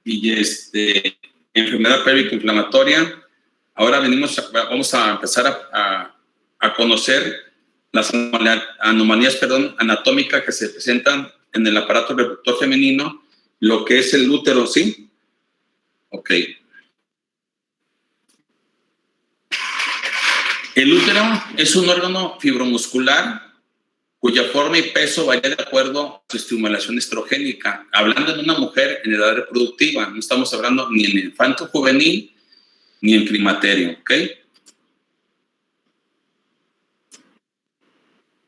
y enfermedad pélvica inflamatoria. Ahora vamos a empezar a conocer las anomalías anatómicas que se presentan en el aparato reproductor femenino, lo que es el útero, ¿sí? Ok. El útero es un órgano fibromuscular cuya forma y peso varía de acuerdo a su estimulación estrogénica. Hablando de una mujer en edad reproductiva, no estamos hablando ni en infanto juvenil ni en climaterio, ¿ok?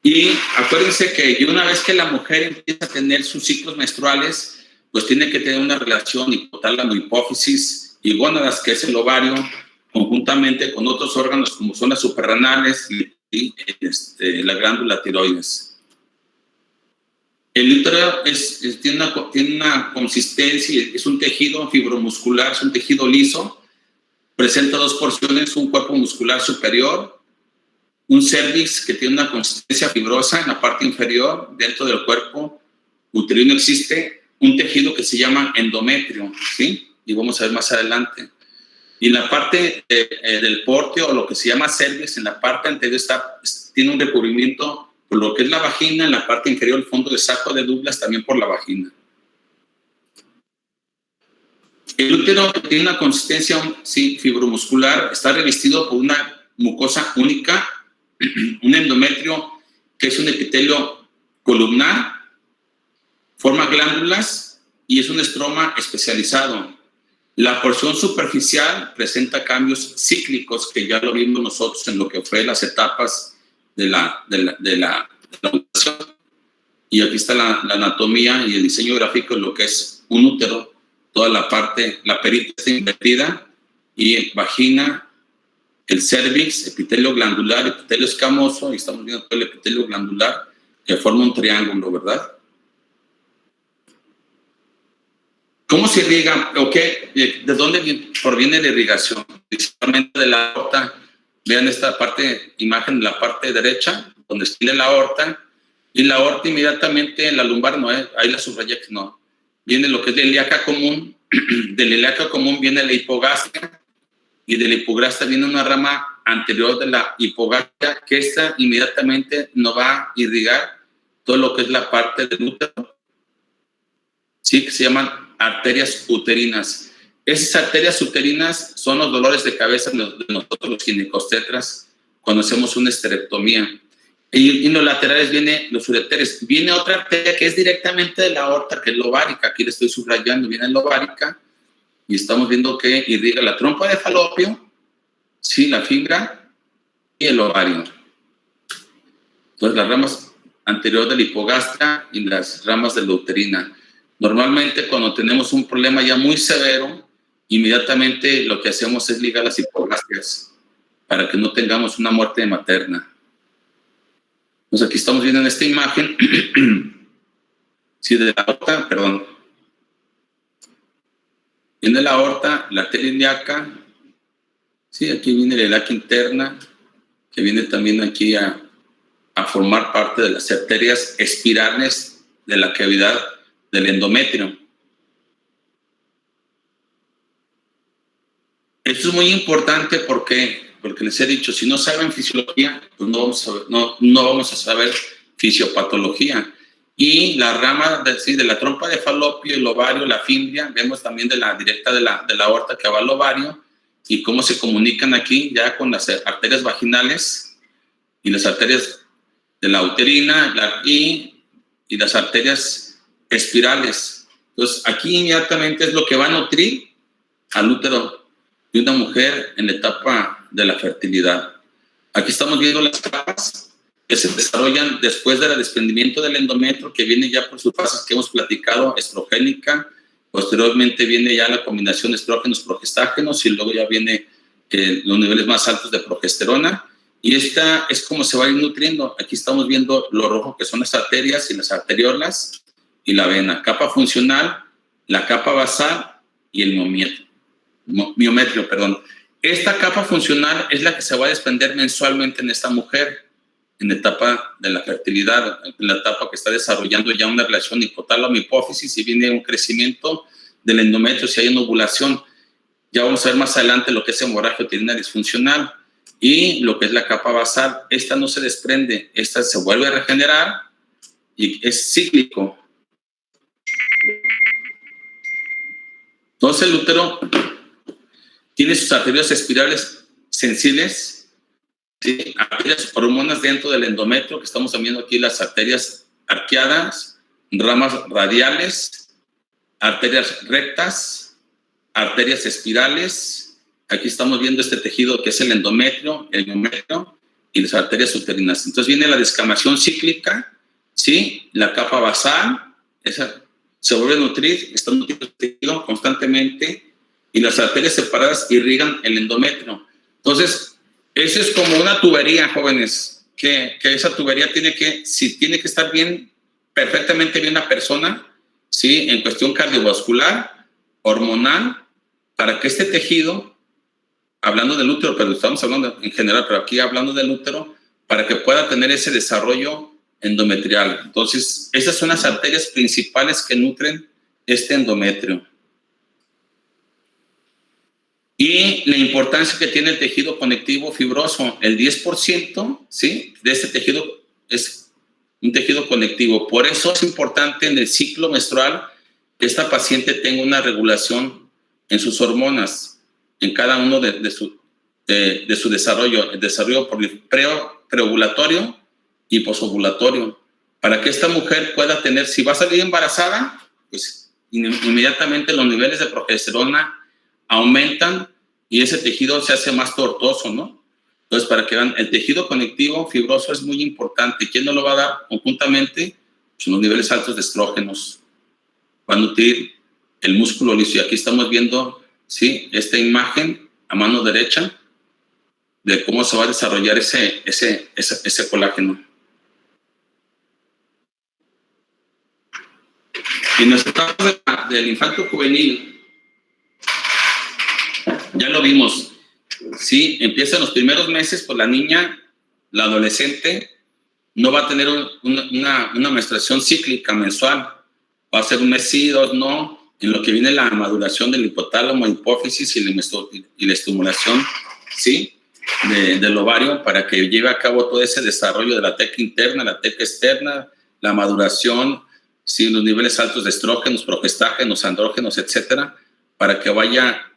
Y acuérdense que una vez que la mujer empieza a tener sus ciclos menstruales, pues tiene que tener una relación hipotálamo, hipófisis y gónadas, que es el ovario, conjuntamente con otros órganos como son las suprarrenales y la glándula tiroides. El útero tiene una consistencia, es un tejido fibromuscular, es un tejido liso, presenta dos porciones, un cuerpo muscular superior, un cervix que tiene una consistencia fibrosa en la parte inferior. Dentro del cuerpo uterino existe un tejido que se llama endometrio, ¿sí? Y vamos a ver más adelante. Y en la parte del pórteo, o lo que se llama cervix, en la parte anterior tiene un recubrimiento por lo que es la vagina, en la parte inferior, el fondo del saco de Douglas, también por la vagina. El útero tiene una consistencia fibromuscular, está revestido por una mucosa única, un endometrio que es un epitelio columnar, forma glándulas y es un estroma especializado. La porción superficial presenta cambios cíclicos que ya lo vimos nosotros en lo que fue las etapas de la ovulación. Y aquí está la anatomía y el diseño gráfico de lo que es un útero. Toda la parte, la peritia está invertida y vagina, el cervix, epitelio glandular, epitelio escamoso, y estamos viendo todo el epitelio glandular que forma un triángulo, ¿verdad? ¿Cómo se irriga? ¿Okay? ¿De dónde proviene la irrigación? Principalmente de la aorta. Vean esta parte, imagen de la parte derecha, donde está la aorta, y la aorta inmediatamente en la lumbar, no, ahí la subrayé que no. Viene lo que es la ilíaca común, de la ilíaca común viene la hipogastria, y de la hipogastria viene una rama anterior de la hipogastria, que esta inmediatamente no va a irrigar todo lo que es la parte del útero, sí, que se llaman arterias uterinas. Esas arterias uterinas son los dolores de cabeza de nosotros los ginecostetras cuando hacemos una esterectomía. Y en los laterales vienen los ureteres. Viene otra arteria que es directamente de la aorta, que es la ovárica. Aquí le estoy subrayando, viene la ovárica. Y estamos viendo que irriga la trompa de falopio, sí, la fibra y el ovario. Entonces, las ramas anteriores de la hipogastria y las ramas de la uterina. Normalmente, cuando tenemos un problema ya muy severo, inmediatamente lo que hacemos es ligar las hipogastrias para que no tengamos una muerte materna. Entonces, aquí estamos viendo en esta imagen, sí, de la aorta, perdón. Viene la aorta, la arteria ilíaca, sí, aquí viene la ilíaca interna, que viene también aquí a formar parte de las arterias espirales de la cavidad del endometrio. Esto es muy importante porque les he dicho, si no saben fisiología, pues no vamos a saber fisiopatología. Y la rama de la trompa de falopio, el ovario, la fimbria, vemos también de la directa de la aorta que va al ovario y cómo se comunican aquí ya con las arterias vaginales y las arterias de la uterina y las arterias espirales. Entonces, aquí inmediatamente es lo que va a nutrir al útero de una mujer en la etapa de la fertilidad. Aquí estamos viendo las capas que se desarrollan después del desprendimiento del endometrio, que viene ya por sus fases que hemos platicado, estrogénica, posteriormente viene ya la combinación estrógenos-progestágenos y luego ya viene los niveles más altos de progesterona. Y esta es como se va a ir nutriendo. Aquí estamos viendo lo rojo que son las arterias y las arteriolas y la vena. Capa funcional, la capa basal y el miometrio. Esta capa funcional es la que se va a desprender mensualmente en esta mujer en la etapa de la fertilidad, en la etapa que está desarrollando ya una relación hipotálamo-hipófisis y viene un crecimiento del endometrio si hay una ovulación. Ya vamos a ver más adelante lo que es hemorragia uterina disfuncional y lo que es la capa basal. Esta no se desprende, esta se vuelve a regenerar y es cíclico. Entonces el útero tiene sus arterias espirales sensibles, ¿sí? Arterias hormonas dentro del endometrio, que estamos viendo aquí las arterias arqueadas, ramas radiales, arterias rectas, arterias espirales. Aquí estamos viendo este tejido que es el endometrio, el miometrio y las arterias uterinas. Entonces viene la descamación cíclica, ¿sí? La capa basal, esa se vuelve a nutrir, está nutriendo el tejido constantemente y las arterias separadas irrigan el endometrio. Entonces, eso es como una tubería, jóvenes, que esa tubería tiene que estar bien, perfectamente bien la persona, ¿sí? En cuestión cardiovascular, hormonal, para que este tejido, hablando del útero, pero estamos hablando en general, pero aquí hablando del útero, para que pueda tener ese desarrollo endometrial. Entonces, esas son las arterias principales que nutren este endometrio. Y la importancia que tiene el tejido conectivo fibroso, el 10%, ¿sí? De este tejido es un tejido conectivo. Por eso es importante en el ciclo menstrual que esta paciente tenga una regulación en sus hormonas, en cada uno de su desarrollo, el desarrollo preovulatorio y posovulatorio, para que esta mujer pueda tener, si va a salir embarazada, pues inmediatamente los niveles de progesterona aumentan y ese tejido se hace más tortuoso, ¿no? Entonces, para que vean, el tejido conectivo fibroso es muy importante. ¿Quién nos lo va a dar conjuntamente? Pues los niveles altos de estrógenos. Va a nutrir el músculo liso. Y aquí estamos viendo, ¿sí? Esta imagen a mano derecha de cómo se va a desarrollar ese colágeno. En los etapas del infanto juvenil, ya lo vimos, ¿sí? Empiezan los primeros meses, pues la niña, la adolescente, no va a tener una menstruación cíclica mensual. Va a ser un mes sí, 2 no, en lo que viene la maduración del hipotálamo, hipófisis y la estimulación, ¿sí? Del ovario para que lleve a cabo todo ese desarrollo de la teca interna, la teca externa, la maduración, ¿sí? Los niveles altos de estrógenos, progestágenos, andrógenos, etcétera, para que vaya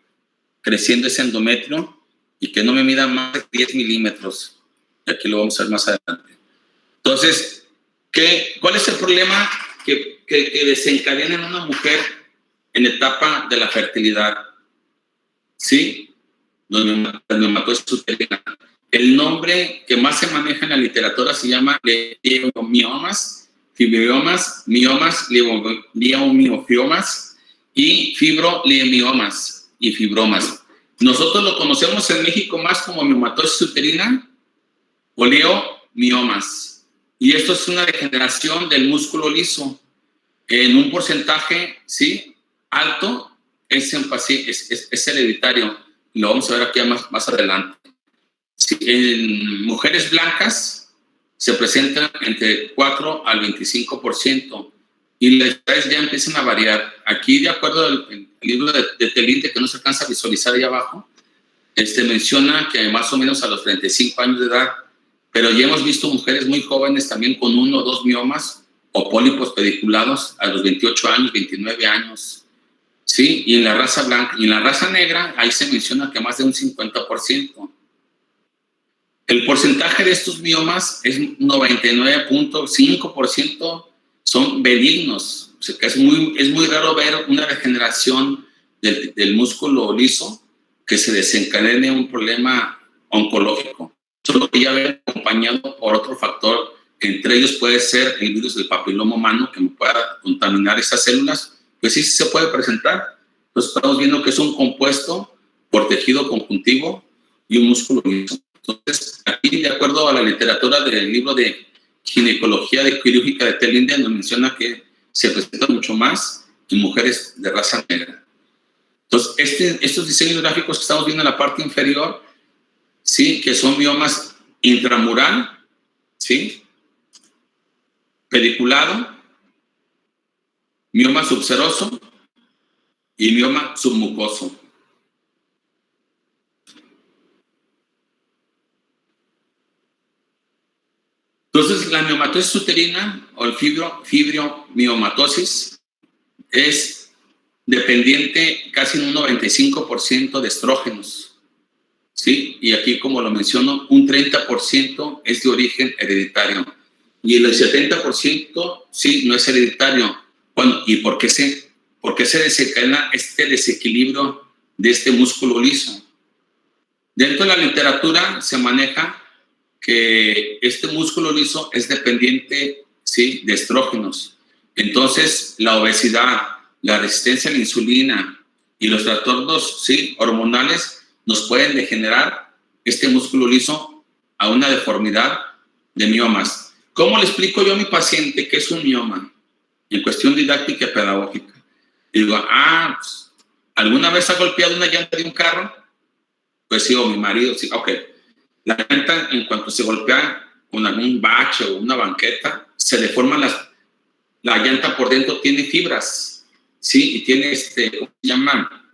creciendo ese endometrio y que no me mida más de 10 milímetros. Y aquí lo vamos a ver más adelante. Entonces, ¿cuál es el problema que desencadena en una mujer en la etapa de la fertilidad? ¿Sí? Los neumatosis uterina. El nombre que más se maneja en la literatura se llama leiomiomas, fibriomas, miomas, leiomiofiomas y fibroliemiomas y fibromas. Nosotros lo conocemos en México más como neumatosis uterina o leomiomas. Y esto es una degeneración del músculo liso. En un porcentaje, ¿sí? Alto, es hereditario. Lo vamos a ver aquí más adelante. Sí, en mujeres blancas se presentan entre 4 al 25% y las edades ya empiezan a variar. Aquí, de acuerdo al libro de Telinte, que no se alcanza a visualizar ahí abajo, menciona que más o menos a los 35 años de edad, pero ya hemos visto mujeres muy jóvenes también con 1 o 2 miomas o pólipos pediculados a los 28 años, 29 años. Sí, y en la raza blanca y en la raza negra, ahí se menciona que más de un 50%. El porcentaje de estos miomas es 99.5% son benignos. O sea, que es muy raro ver una degeneración del músculo liso que se desencadene un problema oncológico. Solo que ya ve acompañado por otro factor, que entre ellos puede ser el virus del papiloma humano, que me pueda contaminar esas células. Pues sí se puede presentar. Entonces estamos viendo que es un compuesto por tejido conjuntivo y un músculo liso. Entonces, aquí, de acuerdo a la literatura del libro de ginecología quirúrgica de Telinde, nos menciona que se presenta mucho más en mujeres de raza negra. Entonces, estos diseños gráficos que estamos viendo en la parte inferior, ¿sí? Que son miomas intramural, ¿sí? Pediculado, mioma subseroso y mioma submucoso. Entonces, la miomatosis uterina o el fibromiomatosis es dependiente casi en un 95% de estrógenos, ¿sí? Y aquí, como lo menciono, un 30% es de origen hereditario. Y el 70% sí, no es hereditario. Bueno, ¿y por qué se desencadena este desequilibrio de este músculo liso? Dentro de la literatura se maneja que este músculo liso es dependiente, ¿sí?, de estrógenos. Entonces, la obesidad, la resistencia a la insulina y los trastornos, ¿sí?, hormonales nos pueden degenerar este músculo liso a una deformidad de miomas. ¿Cómo le explico yo a mi paciente qué es un mioma? En cuestión didáctica y pedagógica. Digo, pues, ¿alguna vez ha golpeado una llanta de un carro? Pues sí, o mi marido, sí, ok. La llanta, en cuanto se golpea con algún bache o una banqueta, se deforma la llanta por dentro, tiene fibras, ¿sí? Y tiene, ¿cómo se llama?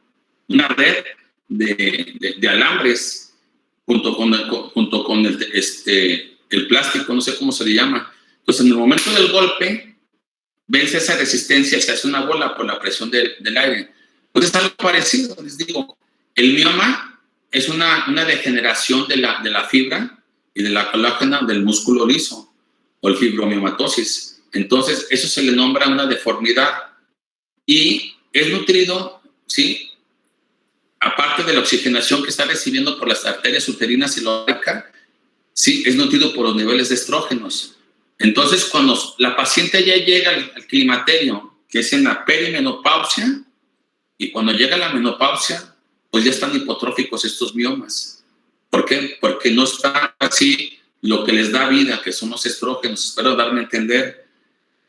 Una red de alambres junto con el plástico, no sé cómo se le llama. Entonces, en el momento del golpe, vence esa resistencia, se hace una bola por la presión del aire. Entonces, algo parecido, les digo, el mioma es una degeneración de la fibra y de la colágena del músculo liso, o el fibromiomatosis. Entonces, eso se le nombra una deformidad y es nutrido, ¿sí?, aparte de la oxigenación que está recibiendo por las arterias uterinas y la oreca, sí, es nutrido por los niveles de estrógenos. Entonces, cuando la paciente ya llega al climaterio, que es en la perimenopausia, y cuando llega la menopausia, pues ya están hipotróficos estos miomas. ¿Por qué? Porque no está así lo que les da vida, que son los estrógenos. Espero darme a entender.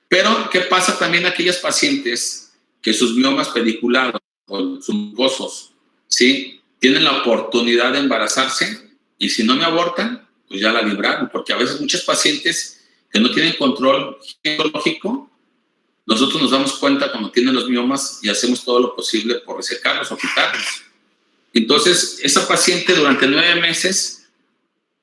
Pero, ¿qué pasa también a aquellas pacientes que sus miomas pediculados o submucosos, ¿sí?, tienen la oportunidad de embarazarse y si no me abortan, pues ya la libraron? Porque a veces muchos pacientes que no tienen control ginecológico, nosotros nos damos cuenta cuando tienen los miomas y hacemos todo lo posible por resecarlos o quitarlos. Entonces, esa paciente durante 9 meses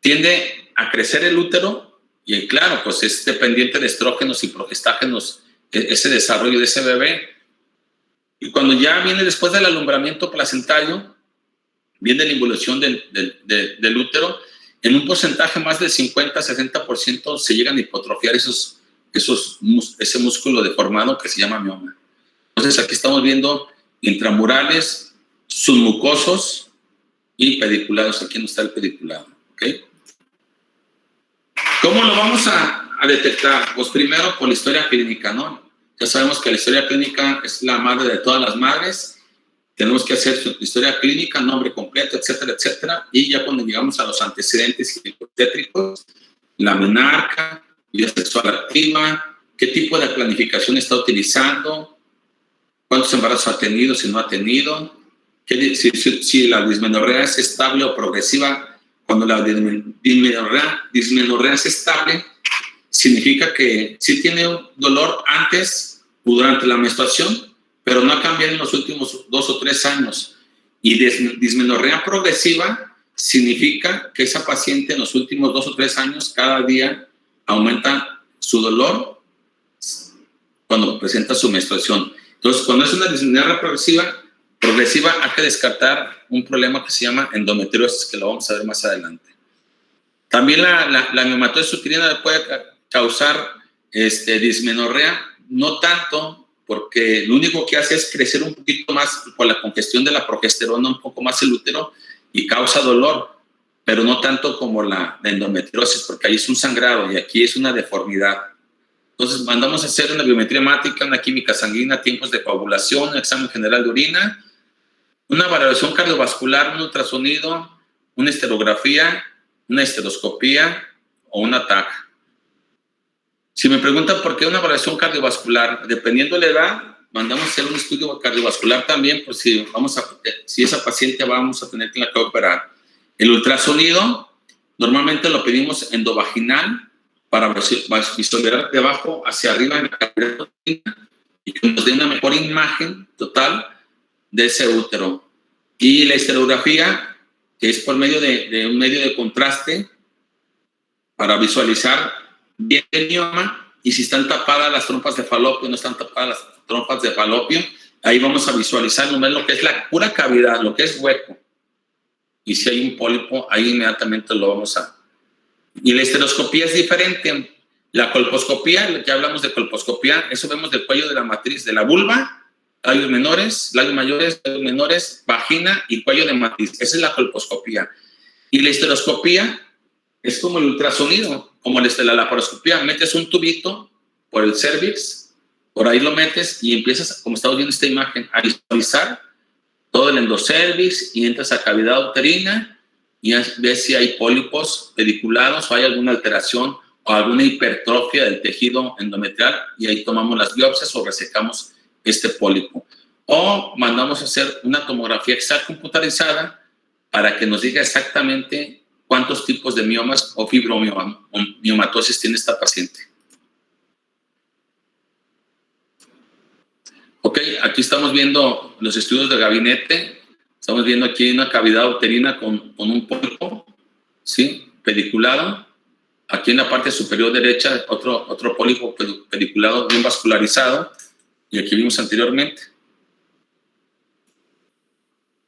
tiende a crecer el útero y, claro, pues es dependiente de estrógenos y progestágenos ese desarrollo de ese bebé. Y cuando ya viene después del alumbramiento placentario, viene la involución del útero, en un porcentaje más del 50-60% se llegan a hipotrofiar ese músculo deformado que se llama mioma. Entonces, aquí estamos viendo intramurales, submucosos y pediculados. Aquí no está el pediculado, ¿ok? ¿Cómo lo vamos a detectar? Pues primero por la historia clínica, ¿no? Ya sabemos que la historia clínica es la madre de todas las madres. Tenemos que hacer su historia clínica, nombre completo, etcétera, etcétera. Y ya cuando llegamos a los antecedentes obstétricos, la menarca, vida sexual activa, qué tipo de planificación está utilizando, cuántos embarazos ha tenido, si no ha tenido, si la dismenorrea es estable o progresiva. Cuando la dismenorrea es estable, significa que sí tiene dolor antes o durante la menstruación, pero no ha cambiado en los últimos 2 o 3 años. Y dismenorrea progresiva significa que esa paciente en los últimos 2 o 3 años cada día aumenta su dolor cuando presenta su menstruación. Entonces, cuando es una dismenorrea progresiva, hay que descartar un problema que se llama endometriosis, que lo vamos a ver más adelante. También la miomatosis uterina puede causar dismenorrea, no tanto porque lo único que hace es crecer un poquito más por la congestión de la progesterona, un poco más el útero, y causa dolor, pero no tanto como la endometriosis, porque ahí es un sangrado y aquí es una deformidad. Entonces, mandamos a hacer una biometría hemática, una química sanguínea, tiempos de coagulación, un examen general de orina, una valoración cardiovascular, un ultrasonido, una esterografía, una esteroscopía o una TAC. Si me preguntan por qué una valoración cardiovascular, dependiendo de la edad, mandamos a hacer un estudio cardiovascular también, por si esa paciente vamos a tener que operar. El ultrasonido, normalmente lo pedimos endovaginal para visualizar de abajo hacia arriba en la cavidad y que nos dé una mejor imagen total de ese útero. Y la histerografía, que es por medio de un medio de contraste para visualizar bien el mioma, y si están tapadas las trompas de falopio, no están tapadas las trompas de falopio, ahí vamos a visualizar nomás lo que es la pura cavidad, lo que es hueco. Y si hay un pólipo, ahí inmediatamente lo vamos a... Y la histeroscopía es diferente. La colposcopía, ya hablamos de colposcopía, eso vemos del cuello de la matriz, de la vulva, labios menores, vagina y cuello de matriz. Esa es la colposcopía. Y la histeroscopía es como el ultrasonido, como la laparoscopía. Metes un tubito por el cervix, por ahí lo metes y empiezas, como estamos viendo esta imagen, a visualizar todo el endocervix y entras a cavidad uterina y ves si hay pólipos pediculados o hay alguna alteración o alguna hipertrofia del tejido endometrial, y ahí tomamos las biopsias o resecamos este pólipo. O mandamos a hacer una tomografía extra computarizada para que nos diga exactamente cuántos tipos de miomas o fibromiomatosis tiene esta paciente. Ok, aquí estamos viendo los estudios de gabinete. Estamos viendo aquí una cavidad uterina con un pólipo, ¿sí? Pediculado. Aquí en la parte superior derecha, otro pólipo pediculado bien vascularizado. Y aquí vimos anteriormente.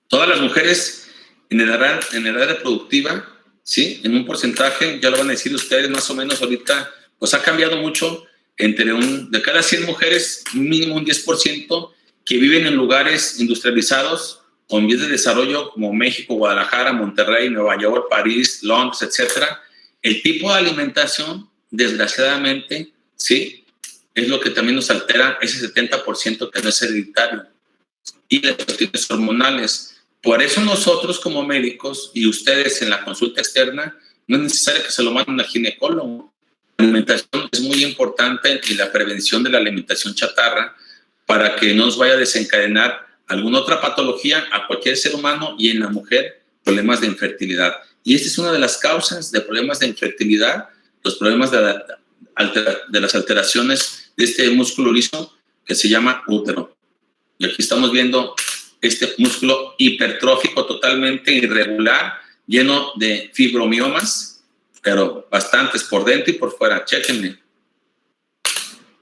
Todas las mujeres en edad reproductiva, ¿sí? En un porcentaje, ya lo van a decir ustedes, más o menos ahorita, pues ha cambiado mucho. De cada 100 mujeres, mínimo un 10% que viven en lugares industrializados o en vías de desarrollo como México, Guadalajara, Monterrey, Nueva York, París, Londres, etcétera. El tipo de alimentación, desgraciadamente, ¿sí? Es lo que también nos altera ese 70% que no es hereditario. Y las cuestiones hormonales. Por eso nosotros como médicos y ustedes en la consulta externa, no es necesario que se lo manden al ginecólogo. La alimentación es muy importante y la prevención de la alimentación chatarra para que no nos vaya a desencadenar alguna otra patología a cualquier ser humano y en la mujer problemas de infertilidad. Y esta es una de las causas de problemas de infertilidad, los problemas de las alteraciones de este músculo liso que se llama útero. Y aquí estamos viendo este músculo hipertrófico totalmente irregular, lleno de fibromiomas, pero bastantes por dentro y por fuera. Chéquenme.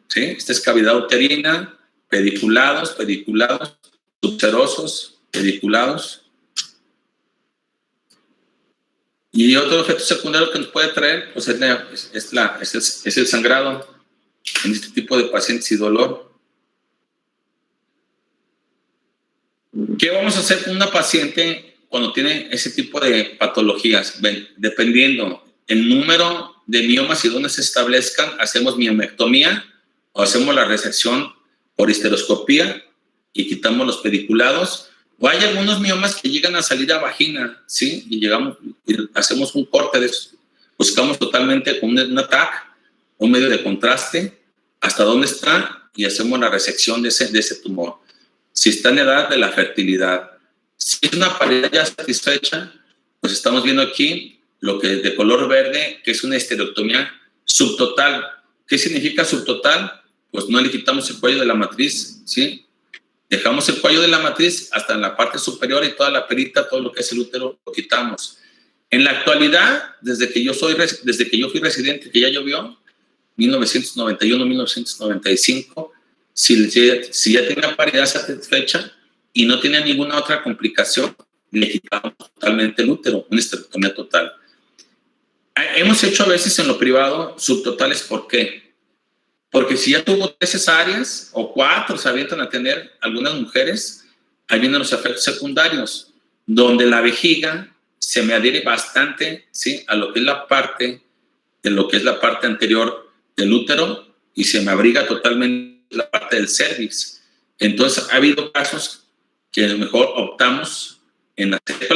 ¿Sí? Esta es cavidad uterina, pediculados, subserosos, pediculados. Y otro efecto secundario que nos puede traer pues es el sangrado en este tipo de pacientes y dolor. ¿Qué vamos a hacer con una paciente cuando tiene ese tipo de patologías? Dependiendo el número de miomas y dónde se establezcan, hacemos miomectomía o hacemos la resección por histeroscopía y quitamos los pediculados. O hay algunos miomas que llegan a salir a vagina, ¿sí? Y hacemos un corte de eso. Buscamos totalmente con un TAC, un medio de contraste, hasta dónde está y hacemos la resección de ese tumor. Si está en edad de la fertilidad. Si es una pareja ya satisfecha, pues estamos viendo aquí lo que es de color verde, que es una histerectomía subtotal. ¿Qué significa subtotal? Pues no le quitamos el cuello de la matriz, ¿sí? Dejamos el cuello de la matriz hasta en la parte superior y toda la perita, todo lo que es el útero, lo quitamos. En la actualidad, desde que yo fui residente, que ya llovió, 1991, 1995, si ya tenía paridad satisfecha y no tenía ninguna otra complicación, le quitamos totalmente el útero, una histerectomía total. Hemos hecho a veces en lo privado subtotales, ¿por qué? Porque si ya tuvo 3 cesáreas o 4 se avientan a tener algunas mujeres, ahí vienen los efectos secundarios, donde la vejiga se me adhiere bastante, ¿sí? A lo que es la parte anterior del útero y se me abriga totalmente la parte del cervix. Entonces ha habido casos que a lo mejor optamos en hacer.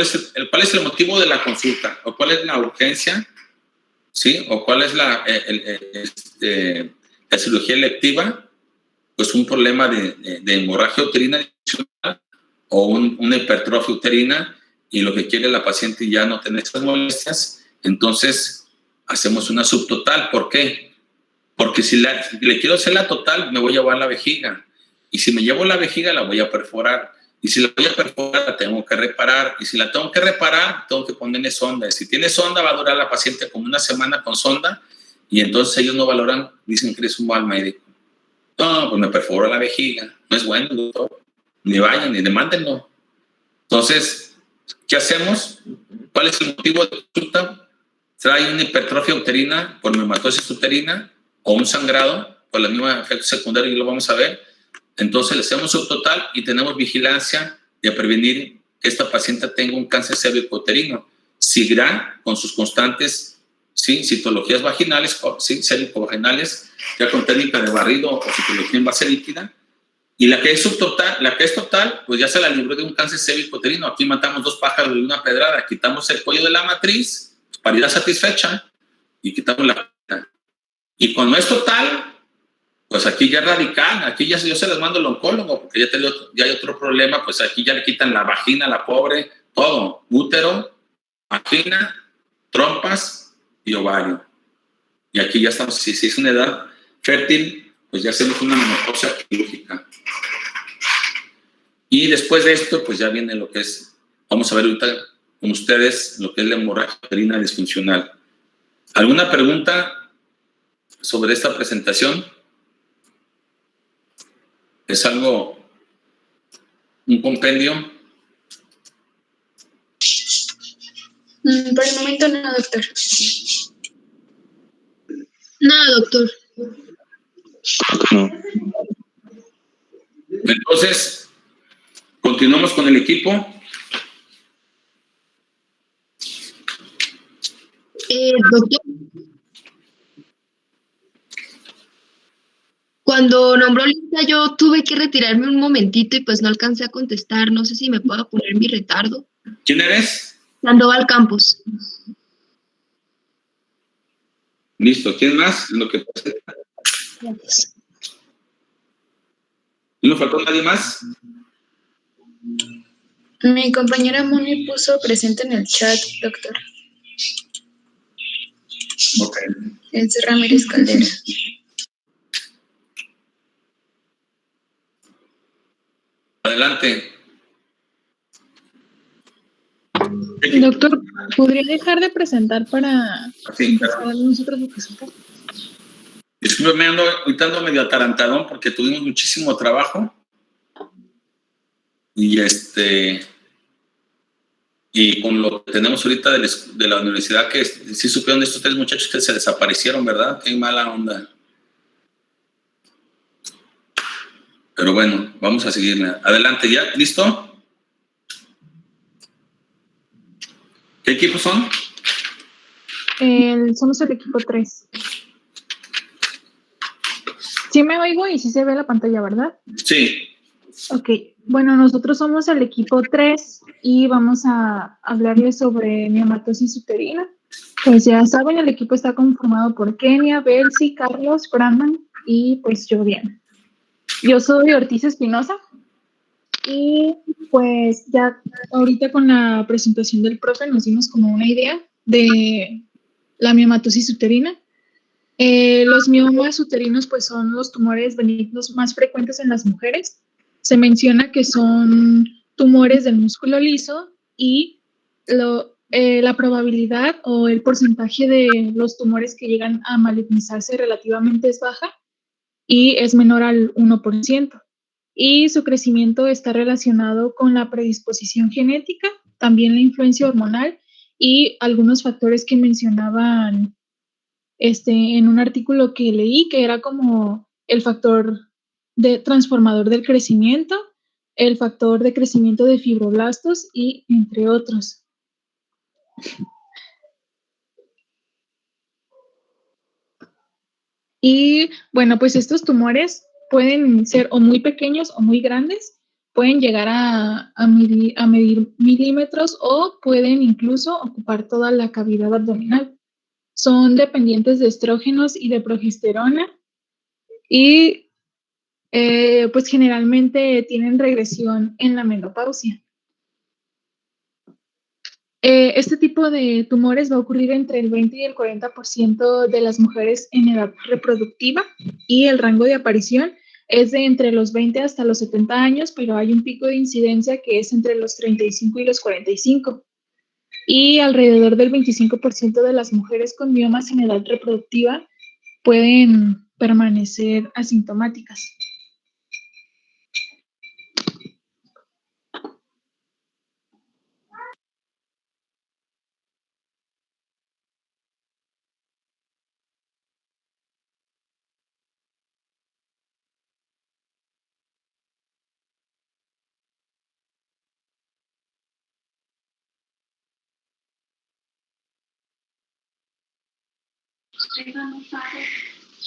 ¿Cuál es el motivo de la consulta? ¿O cuál es la urgencia? ¿Sí? ¿O cuál es la cirugía electiva? Pues un problema de hemorragia uterina o una hipertrofia uterina, y lo que quiere la paciente ya no tener estas molestias, entonces hacemos una subtotal. ¿Por qué? Porque si le quiero hacer la total, me voy a llevar la vejiga, y si me llevo la vejiga la voy a perforar, Y si la voy a perforar, la tengo que reparar. Y si la tengo que reparar, tengo que ponerle sonda. Y si tiene sonda, va a durar la paciente como una semana con sonda. Y entonces ellos no valoran, dicen que eres un mal médico. No, pues me perfora la vejiga. No es bueno, doctor. Ni vayan, ni demándenlo. Entonces, ¿qué hacemos? ¿Cuál es el motivo de consulta? Trae una hipertrofia uterina por miomatosis uterina o un sangrado por la misma efecto secundario, y lo vamos a ver. Entonces le hacemos subtotal y tenemos vigilancia de prevenir que esta paciente tenga un cáncer cérvico-uterino. Seguirá con sus constantes, ¿sí?, citologías vaginales, ¿sí?, cérvico-vaginales, ya con técnica de barrido o citología en base líquida. Y la que es subtotal, la que es total, pues ya se la libró de un cáncer cérvico-uterino. Aquí matamos 2 pájaros de una pedrada. Quitamos el cuello de la matriz, paridad satisfecha, y quitamos la... Y cuando es total, pues aquí ya es radical, aquí ya yo se las mando al oncólogo, porque ya hay otro problema, pues aquí ya le quitan la vagina a la pobre, todo, útero, vagina, trompas y ovario. Y aquí ya estamos, si es una edad fértil, pues ya hacemos una menopausia quirúrgica. Y después de esto, pues ya viene lo que es, vamos a ver ahorita con ustedes, lo que es la hemorragia uterina disfuncional. ¿Alguna pregunta sobre esta presentación? ¿Es algo, un compendio? Por el momento no, doctor. Nada, doctor. No. Entonces, continuamos con el equipo. Doctor, cuando nombró lista yo tuve que retirarme un momentito y pues no alcancé a contestar. No sé si me puedo poner mi retardo. ¿Quién eres? Sandoval Campos. Listo. ¿Quién más? Lo que pasa. Gracias. ¿No faltó nadie más? Mi compañera Moni puso presente en el chat, doctor. Ok. Es Ramírez Caldera. Adelante. Doctor, ¿podría dejar de presentar para Sí, empezar claro. nosotros a presentar? Disculpe, ahorita ando medio atarantadón porque tuvimos muchísimo trabajo. Y con lo que tenemos ahorita de la universidad, que sí supieron de estos 3 muchachos que se desaparecieron, ¿verdad? Qué mala onda. Pero bueno, vamos a seguirle. Adelante, ¿ya? ¿Listo? ¿Qué equipos son? Somos el equipo 3. Sí me oigo y sí se ve la pantalla, ¿verdad? Sí. Ok, bueno, nosotros somos el equipo 3 y vamos a hablarles sobre miomatosis uterina. Pues ya saben, el equipo está conformado por Kenia, Belsi, Carlos, Brandon y pues yo, Diana. Yo soy Ortiz Espinosa y pues ya ahorita con la presentación del profe nos dimos como una idea de la miomatosis uterina. Los miomas uterinos pues son los tumores benignos más frecuentes en las mujeres. Se menciona que son tumores del músculo liso y la probabilidad o el porcentaje de los tumores que llegan a malignizarse relativamente es baja y es menor al 1%. Y su crecimiento está relacionado con la predisposición genética, también la influencia hormonal y algunos factores que mencionaban en un artículo que leí, que era como el factor transformador del crecimiento, el factor de crecimiento de fibroblastos y entre otros. Y bueno, pues estos tumores pueden ser o muy pequeños o muy grandes, pueden llegar a medir milímetros o pueden incluso ocupar toda la cavidad abdominal. Son dependientes de estrógenos y de progesterona y pues generalmente tienen regresión en la menopausia. Este tipo de tumores va a ocurrir entre el 20 y el 40% de las mujeres en edad reproductiva y el rango de aparición es de entre los 20 hasta los 70 años, pero hay un pico de incidencia que es entre los 35 y los 45. Y alrededor del 25% de las mujeres con miomas en edad reproductiva pueden permanecer asintomáticas.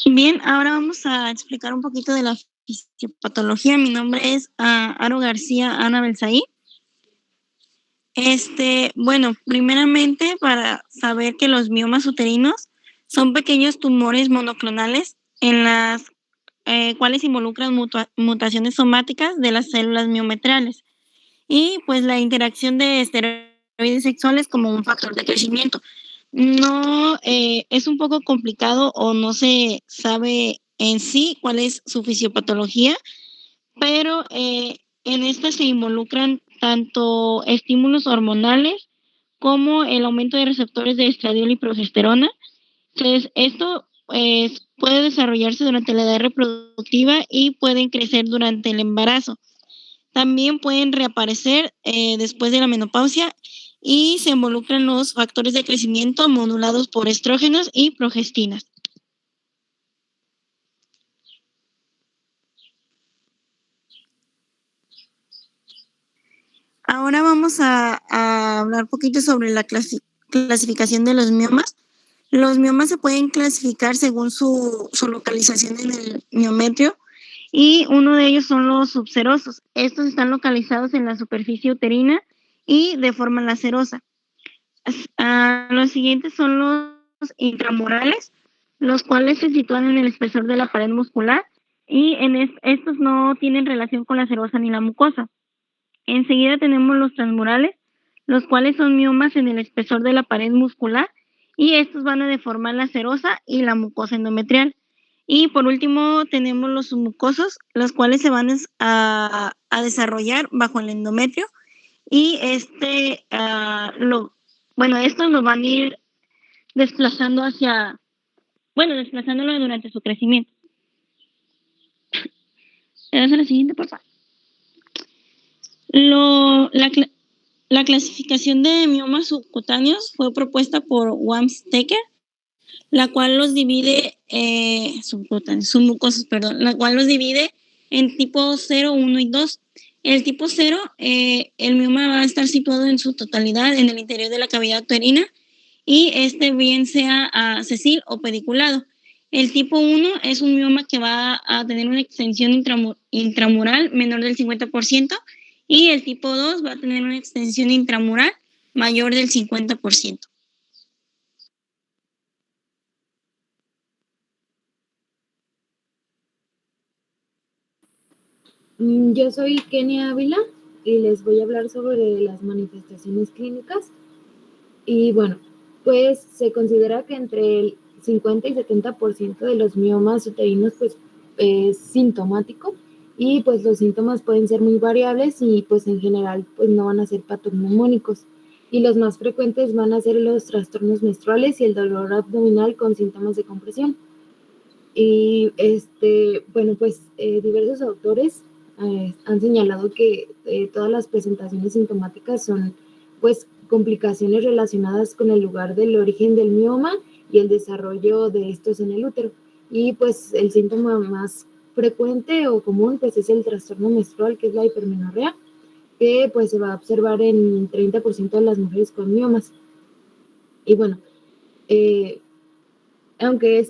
Bien, ahora vamos a explicar un poquito de la fisiopatología. Mi nombre es Aro García Ana Belsaí. Bueno, primeramente para saber que los miomas uterinos son pequeños tumores monoclonales en las cuales involucran mutaciones somáticas de las células miometrales y pues la interacción de esteroides sexuales como un factor de crecimiento. No, es un poco complicado o no se sabe en sí cuál es su fisiopatología, pero en esta se involucran tanto estímulos hormonales como el aumento de receptores de estradiol y progesterona. Entonces, esto puede desarrollarse durante la edad reproductiva y pueden crecer durante el embarazo. También pueden reaparecer después de la menopausia y se involucran los factores de crecimiento modulados por estrógenos y progestinas. Ahora vamos a hablar un poquito sobre la clasificación de los miomas. Los miomas se pueden clasificar según su localización en el miometrio y uno de ellos son los subserosos. Estos están localizados en la superficie uterina y de forma lacerosa. Los siguientes son los intramurales, los cuales se sitúan en el espesor de la pared muscular y estos no tienen relación con la serosa ni la mucosa. Enseguida tenemos los transmurales, los cuales son miomas en el espesor de la pared muscular y estos van a deformar la serosa y la mucosa endometrial. Y por último tenemos los submucosos, los cuales se van a desarrollar bajo el endometrio y estos lo van a ir desplazando desplazándolo durante su crecimiento. ¿Le das a la siguiente, por favor? La clasificación de miomas subcutáneos fue propuesta por Wamsteker, la cual los divide, submucosos, la cual los divide en tipo 0, 1 y 2. El tipo 0, el mioma va a estar situado en su totalidad en el interior de la cavidad uterina y bien sea sesil o pediculado. El tipo 1 es un mioma que va a tener una extensión intramural menor del 50% y el tipo 2 va a tener una extensión intramural mayor del 50%. Yo soy Kenia Ávila y les voy a hablar sobre las manifestaciones clínicas. Y bueno, pues se considera que entre el 50 y 70% de los miomas uterinos pues es sintomático y pues los síntomas pueden ser muy variables y pues en general pues no van a ser patognomónicos. Y los más frecuentes van a ser los trastornos menstruales y el dolor abdominal con síntomas de compresión. Y diversos autores han señalado que todas las presentaciones sintomáticas son pues complicaciones relacionadas con el lugar del origen del mioma y el desarrollo de estos en el útero. Y pues el síntoma más frecuente o común pues es el trastorno menstrual, que es la hipermenorrea, que pues se va a observar en 30% de las mujeres con miomas. Y bueno, aunque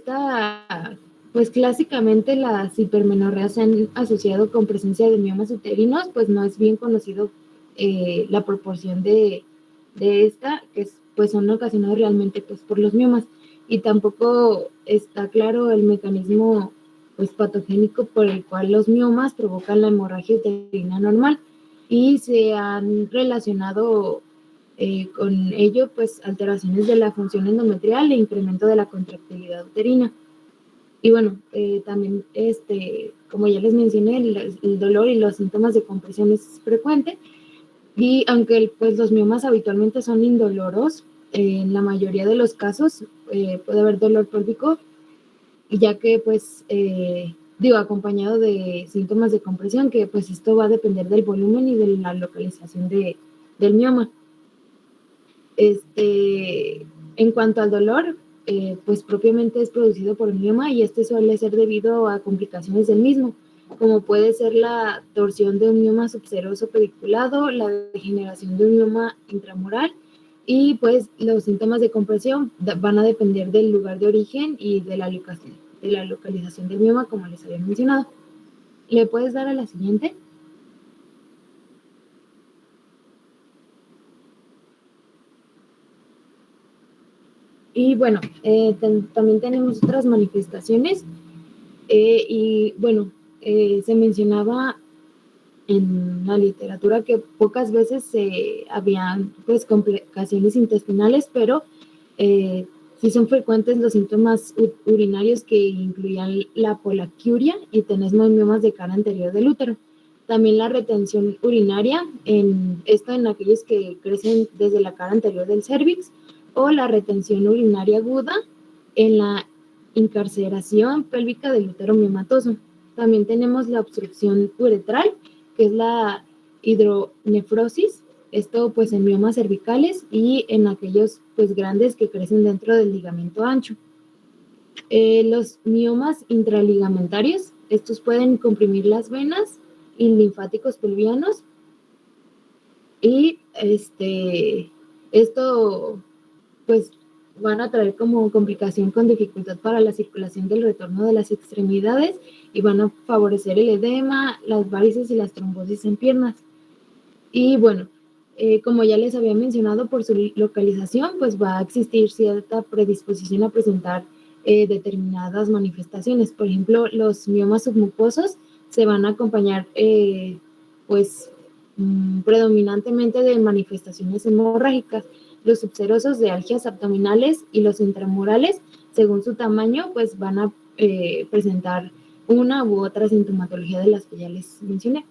pues clásicamente las hipermenorreas se han asociado con presencia de miomas uterinos, pues no es bien conocido la proporción de esta, que pues son ocasionados realmente pues por los miomas, y tampoco está claro el mecanismo pues patogénico por el cual los miomas provocan la hemorragia uterina normal, y se han relacionado con ello pues alteraciones de la función endometrial e incremento de la contractilidad uterina. Y bueno, también, como ya les mencioné, el dolor y los síntomas de compresión es frecuente. Y aunque pues, los miomas habitualmente son indoloros, en la mayoría de los casos puede haber dolor pélvico, ya que pues, acompañado de síntomas de compresión, que pues esto va a depender del volumen y de la localización del mioma. En cuanto al dolor, pues propiamente es producido por el mioma y suele ser debido a complicaciones del mismo, como puede ser la torsión de un mioma subseroso pediculado, la degeneración de un mioma intramural, y pues los síntomas de compresión van a depender del lugar de origen y de la localización del mioma, como les había mencionado. ¿Le puedes dar a la siguiente? Y bueno, también tenemos otras manifestaciones. Y bueno, se mencionaba en la literatura que pocas veces habían pues complicaciones intestinales, pero sí son frecuentes los síntomas urinarios que incluían la polaquiuria y tenesmo de miomas de cara anterior del útero. También la retención urinaria, en aquellos que crecen desde la cara anterior del cérvix, o la retención urinaria aguda en la incarceración pélvica del útero miomatoso. También tenemos la obstrucción uretral, que es la hidronefrosis, esto pues en miomas cervicales y en aquellos pues grandes que crecen dentro del ligamento ancho. Los miomas intraligamentarios, estos pueden comprimir las venas y linfáticos pelvianos, y esto pues van a traer como complicación con dificultad para la circulación del retorno de las extremidades y van a favorecer el edema, las varices y las trombosis en piernas. Y bueno, como ya les había mencionado, por su localización, pues va a existir cierta predisposición a presentar determinadas manifestaciones. Por ejemplo, los miomas submucosos se van a acompañar predominantemente de manifestaciones hemorrágicas. Los subserosos de algias abdominales y los intramurales, según su tamaño, pues van a presentar una u otra sintomatología de las que ya les mencioné.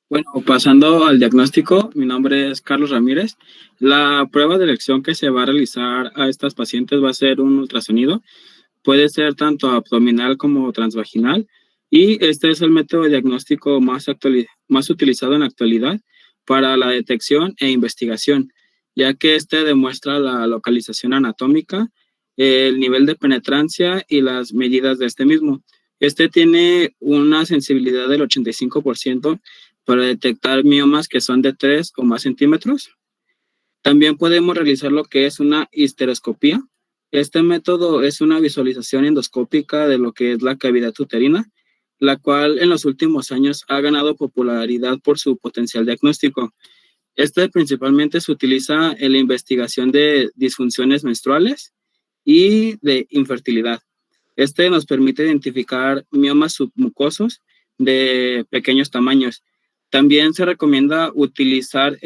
Bueno, pasando al diagnóstico, mi nombre es Carlos Ramírez. La prueba de elección que se va a realizar a estas pacientes va a ser un ultrasonido. Puede ser tanto abdominal como transvaginal, y este es el método de diagnóstico más utilizado en la actualidad para la detección e investigación, ya que este demuestra la localización anatómica, el nivel de penetrancia y las medidas de este mismo. Este tiene una sensibilidad del 85% para detectar miomas que son de 3 o más centímetros. También podemos realizar lo que es una histeroscopía. Este método es una visualización endoscópica de lo que es la cavidad uterina, la cual en los últimos años ha ganado popularidad por su potencial diagnóstico. Este principalmente se utiliza en la investigación de disfunciones menstruales y de infertilidad. Este nos permite identificar miomas submucosos de pequeños tamaños. También se recomienda utilizar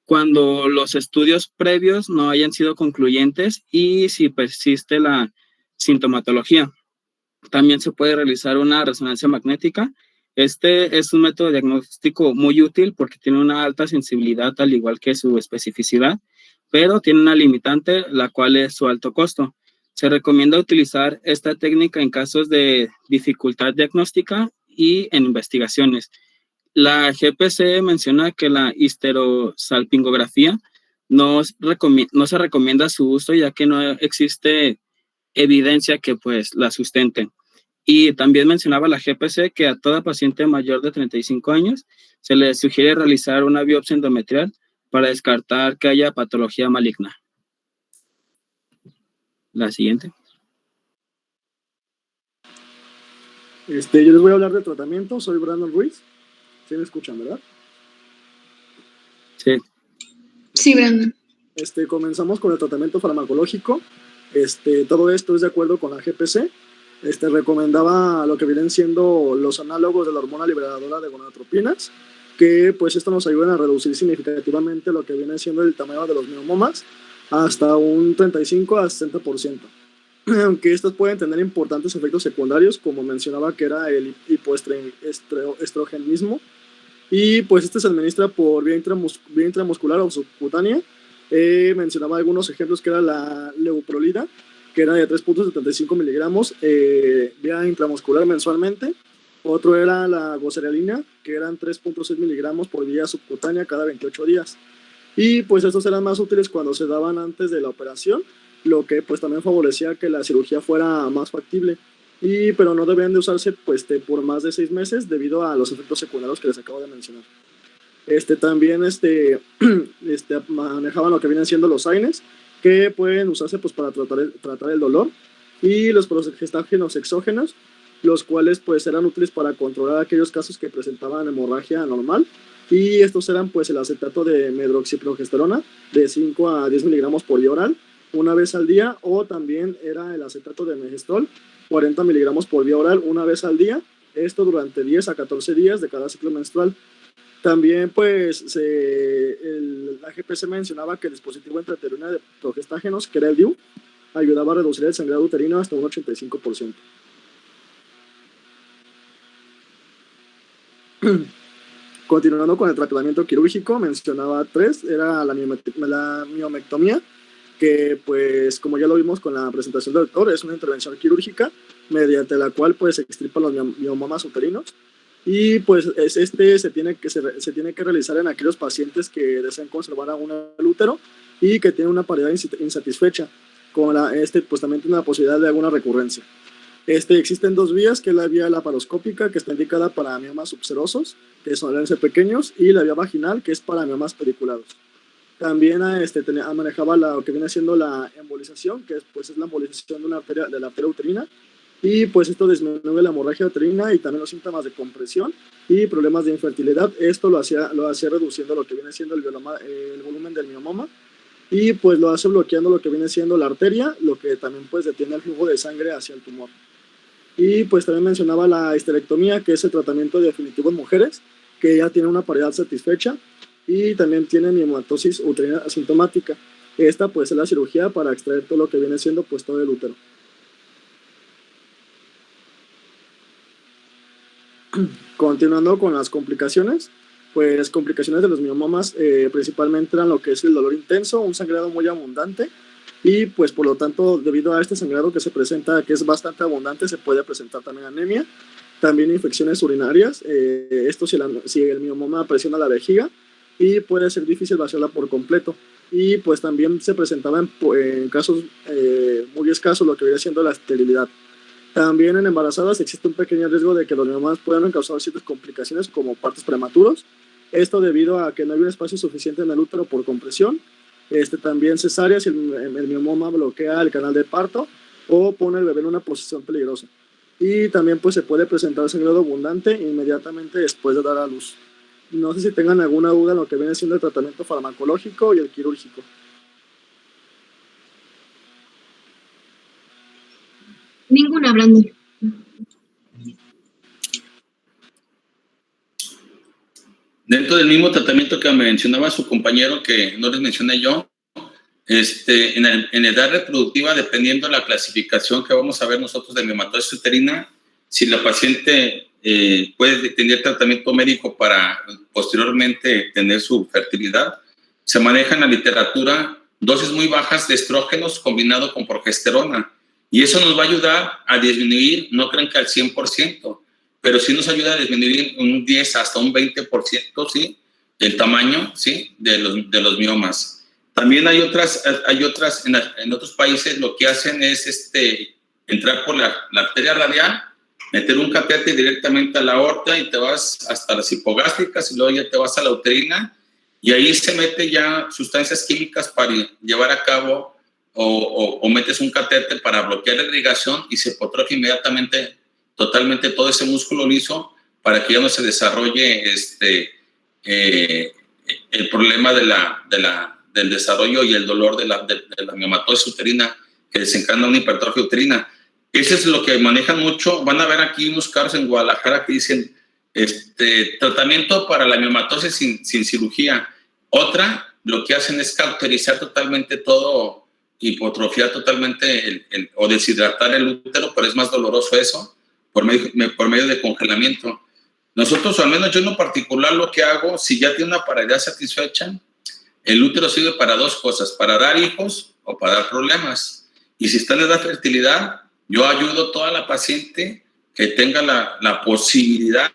cuando los estudios previos no hayan sido concluyentes y si persiste la sintomatología. También se puede realizar una resonancia magnética. Este es un método diagnóstico muy útil porque tiene una alta sensibilidad al igual que su especificidad, pero tiene una limitante, la cual es su alto costo. Se recomienda utilizar esta técnica en casos de dificultad diagnóstica y en investigaciones. La GPC menciona que la histerosalpingografía no se recomienda su uso, ya que no existe evidencia que pues la sustente. Y también mencionaba la GPC que a toda paciente mayor de 35 años se le sugiere realizar una biopsia endometrial para descartar que haya patología maligna. La siguiente. Yo les voy a hablar de tratamiento. Soy Brandon Ruiz. ¿Sí me escuchan, verdad? Sí. Sí, Brandon. Comenzamos con el tratamiento farmacológico. Todo esto es de acuerdo con la GPC. Recomendaba lo que vienen siendo los análogos de la hormona liberadora de gonadotropinas, que pues esto nos ayuda a reducir significativamente lo que viene siendo el tamaño de los miomomas hasta un 35 a 60%. Aunque estos pueden tener importantes efectos secundarios, como mencionaba, que era el hipoestrogenismo, y pues este se administra por vía intramuscular o subcutánea. Mencionaba algunos ejemplos, que era la leuprolida, que era de 3.75 miligramos vía intramuscular mensualmente. Otro era la goserelina, que eran 3.6 miligramos por vía subcutánea cada 28 días. Y pues estos eran más útiles cuando se daban antes de la operación, lo que pues también favorecía que la cirugía fuera más factible. Pero no debían de usarse pues por más de 6 meses debido a los efectos secundarios que les acabo de mencionar. También manejaban lo que vienen siendo los AINES, que pueden usarse pues para tratar el dolor, y los progestágenos exógenos, los cuales pues eran útiles para controlar aquellos casos que presentaban hemorragia anormal, y estos eran pues el acetato de medroxiprogesterona de 5 a 10 miligramos por vía oral una vez al día, o también era el acetato de megestrol 40 miligramos por vía oral una vez al día, esto durante 10 a 14 días de cada ciclo menstrual. También pues la AGPC mencionaba que el dispositivo intrauterino de progestágenos, que era el DIU, ayudaba a reducir el sangrado uterino hasta un 85%. Continuando con el tratamiento quirúrgico, mencionaba 3, era la miomectomía, que pues como ya lo vimos con la presentación del doctor, es una intervención quirúrgica mediante la cual pues se extirpan los miomas uterinos, y pues se tiene que realizar en aquellos pacientes que desean conservar aún el útero y que tienen una paridad insatisfecha, pues también tiene la posibilidad de alguna recurrencia. Existen 2 vías, que es la vía laparoscópica, que está indicada para miomas subserosos, que suelen ser pequeños, y la vía vaginal, que es para miomas pediculados. También manejaba lo que viene siendo la embolización, que es la embolización de la arteria uterina, y pues esto disminuye la hemorragia uterina y también los síntomas de compresión y problemas de infertilidad. Esto lo hacía reduciendo lo que viene siendo el volumen del miomoma, y pues lo hace bloqueando lo que viene siendo la arteria, lo que también pues detiene el flujo de sangre hacia el tumor. Y pues también mencionaba la histerectomía, que es el tratamiento definitivo en mujeres que ya tienen una paridad satisfecha y también tienen miomatosis uterina asintomática. Esta pues es la cirugía para extraer todo lo que viene siendo pues todo el útero. Continuando con las complicaciones, pues complicaciones de los miomomas principalmente eran lo que es el dolor intenso, un sangrado muy abundante, y pues por lo tanto debido a este sangrado que se presenta, que es bastante abundante, se puede presentar también anemia, también infecciones urinarias, esto si el miomoma presiona la vejiga, y puede ser difícil vaciarla por completo, y pues también se presentaba en casos muy escasos lo que viene siendo la esterilidad. También en embarazadas existe un pequeño riesgo de que los miomas puedan causar ciertas complicaciones como partos prematuros, esto debido a que no hay un espacio suficiente en el útero por compresión, también cesáreas si el miomoma bloquea el canal de parto o pone al bebé en una posición peligrosa. Y también pues se puede presentar sangrado abundante inmediatamente después de dar a luz. No sé si tengan alguna duda en lo que viene siendo el tratamiento farmacológico y el quirúrgico. Ninguna, Brandon. Dentro del mismo tratamiento que mencionaba su compañero, que no les mencioné yo, en edad reproductiva, dependiendo de la clasificación que vamos a ver nosotros de miomatosis uterina, si la paciente puede tener tratamiento médico para posteriormente tener su fertilidad, se maneja en la literatura dosis muy bajas de estrógenos combinado con progesterona, y eso nos va a ayudar a disminuir, no crean que al 100%, pero sí nos ayuda a disminuir un 10 hasta un 20%, ¿sí?, el tamaño, ¿sí?, de los miomas. También hay otras en otros países lo que hacen es entrar por la arteria radial, meter un catéter directamente a la aorta y te vas hasta las hipogástricas y luego ya te vas a la uterina, y ahí se mete ya sustancias químicas para llevar a cabo o metes un catéter para bloquear la irrigación y se hipotrofia inmediatamente totalmente todo ese músculo liso para que ya no se desarrolle el problema del desarrollo y el dolor de la miomatosis uterina que desencadena una hipertrofia uterina. Eso es lo que manejan mucho. Van a ver aquí unos casos en Guadalajara que dicen tratamiento para la miomatosis sin cirugía. Otra, lo que hacen es cauterizar totalmente todo, hipotrofiar totalmente o deshidratar el útero, pero es más doloroso eso, por medio de congelamiento. Nosotros, o al menos yo en lo particular, lo que hago, si ya tiene una paridad satisfecha, el útero sirve para dos cosas, para dar hijos o para dar problemas. Y si está en edad de fertilidad, yo ayudo a toda la paciente que tenga la posibilidad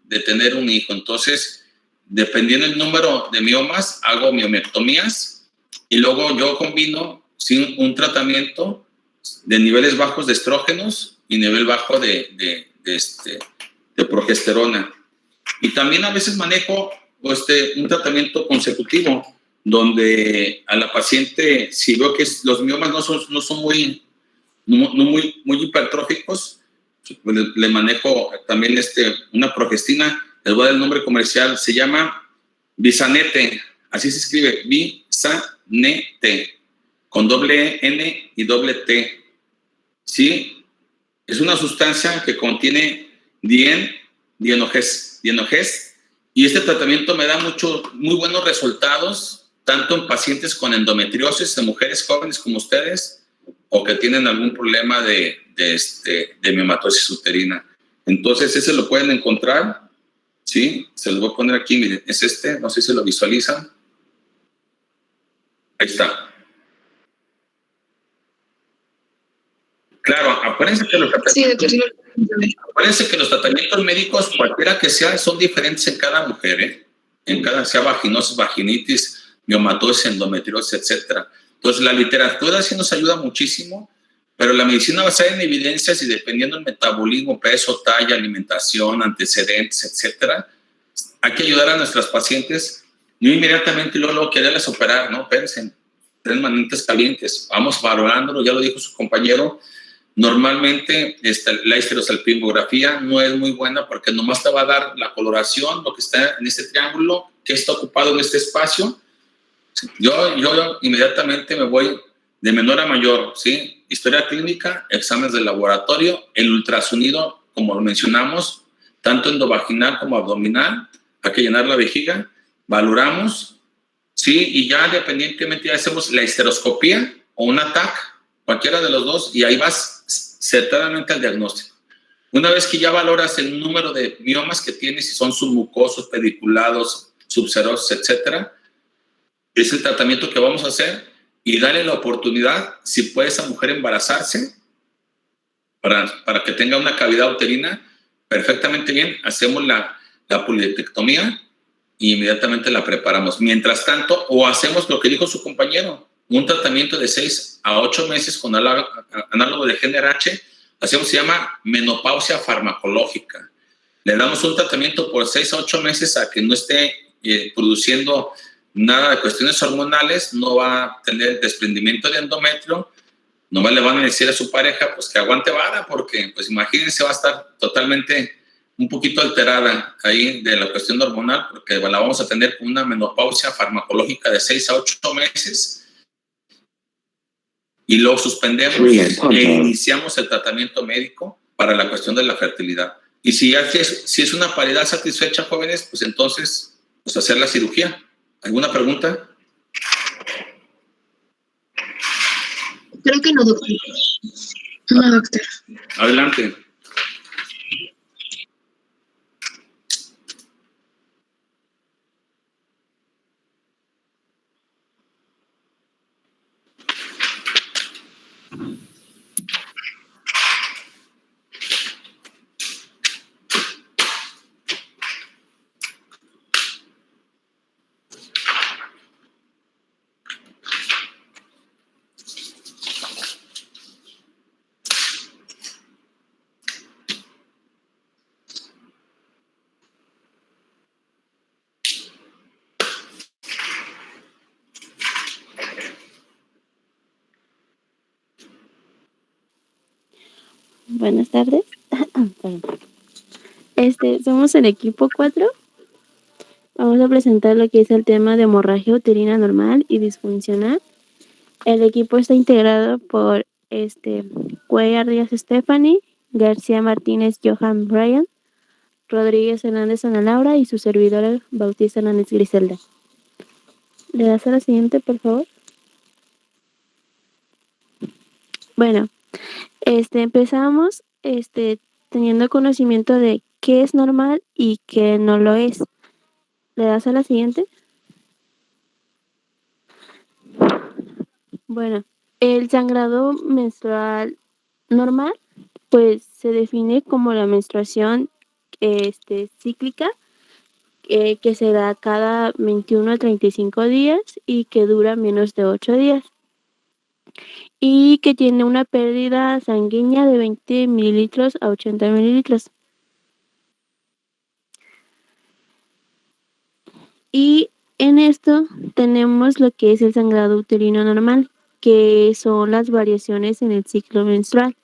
de tener un hijo. Entonces, dependiendo del número de miomas, hago miomectomías y luego yo combino un tratamiento de niveles bajos de estrógenos y nivel bajo de progesterona. Y también a veces manejo un tratamiento consecutivo, donde a la paciente, si veo que los miomas no son muy hipertróficos, pues le manejo también una progestina. Les voy a dar el nombre comercial, se llama Bisanete, así se escribe, Bisanete, con doble N y doble T. ¿Sí? Es una sustancia que contiene dienogés, y este tratamiento me da muy buenos resultados, tanto en pacientes con endometriosis, en mujeres jóvenes como ustedes, o que tienen algún problema de miomatosis uterina. Entonces, ese lo pueden encontrar, ¿sí? Se los voy a poner aquí, miren, es no sé si lo visualizan. Ahí está. Claro, acuérdense que los tratamientos médicos, cualquiera que sea, son diferentes en cada mujer, ¿eh? En cada, sea vaginosis, vaginitis, miomatosis, endometriosis, etcétera. Entonces, la literatura sí nos ayuda muchísimo, pero la medicina basada en evidencias y dependiendo del metabolismo, peso, talla, alimentación, antecedentes, etcétera, hay que ayudar a nuestras pacientes, no inmediatamente luego quererlas operar, ¿no? Pensen, tienen manitas calientes, vamos valorándolo, ya lo dijo su compañero. Normalmente la histerosalpingografía no es muy buena porque nomás te va a dar la coloración, lo que está en este triángulo, que está ocupado en este espacio. Yo inmediatamente me voy de menor a mayor, ¿sí? Historia clínica, exámenes de laboratorio, el ultrasonido, como lo mencionamos, tanto endovaginal como abdominal, hay que llenar la vejiga, valoramos, ¿sí? Y ya independientemente ya hacemos la histeroscopía o una TAC, cualquiera de los dos, y ahí vas certadamente al diagnóstico. Una vez que ya valoras el número de miomas que tienes, si son submucosos, pediculados, subserosos, etcétera, es el tratamiento que vamos a hacer y darle la oportunidad, si puede esa mujer embarazarse, para que tenga una cavidad uterina, perfectamente bien, hacemos la polilectomía y inmediatamente la preparamos. Mientras tanto, o hacemos lo que dijo su compañero, un tratamiento de 6 a 8 meses con análogo de GnRH, se llama menopausia farmacológica. Le damos un tratamiento por 6 a 8 meses a que no esté produciendo nada de cuestiones hormonales, no va a tener desprendimiento de endometrio, nomás le van a decir a su pareja pues que aguante vara, porque pues imagínense, va a estar totalmente un poquito alterada ahí de la cuestión hormonal, porque la vamos a tener una menopausia farmacológica de 6 a 8 meses, y luego suspendemos e iniciamos el tratamiento médico para la cuestión de la fertilidad. Y si es una paridad satisfecha, jóvenes, pues entonces pues hacer la cirugía. ¿Alguna pregunta? Creo que no, doctor. No, doctor. Adelante. Buenas tardes. Somos el equipo 4. Vamos a presentar lo que es el tema de hemorragia uterina normal y disfuncional. El equipo está integrado por Cuellar Díaz Stephanie, García Martínez Johan Brian, Rodríguez Hernández Ana Laura y su servidora Bautista Hernández Griselda. ¿Le das a la siguiente, por favor? Bueno, empezamos teniendo conocimiento de qué es normal y qué no lo es. ¿Le das a la siguiente? Bueno, el sangrado menstrual normal, pues se define como la menstruación cíclica que se da cada 21 a 35 días y que dura menos de 8 días. Y que tiene una pérdida sanguínea de 20 mililitros a 80 mililitros. Y en esto tenemos lo que es el sangrado uterino normal, que son las variaciones en el ciclo menstrual.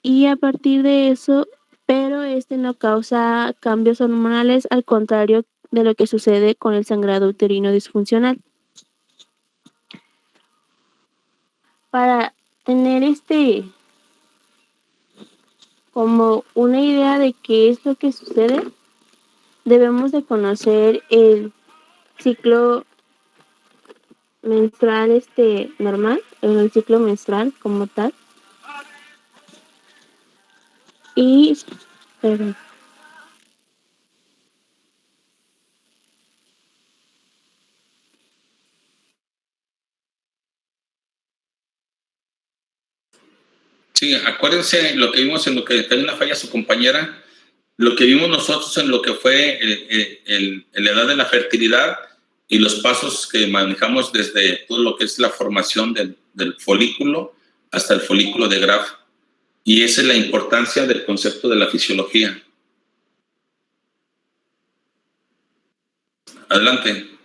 Y a partir de eso, pero no causa cambios hormonales, al contrario de lo que sucede con el sangrado uterino disfuncional. Para tener como una idea de qué es lo que sucede, debemos de conocer el ciclo menstrual normal, el ciclo menstrual como tal. Y perdón. Sí, acuérdense lo que vimos en lo que también la falla su compañera, lo que vimos nosotros en lo que fue la edad de la fertilidad y los pasos que manejamos desde todo lo que es la formación del folículo hasta el folículo de Graf. Y esa es la importancia del concepto de la fisiología. Adelante.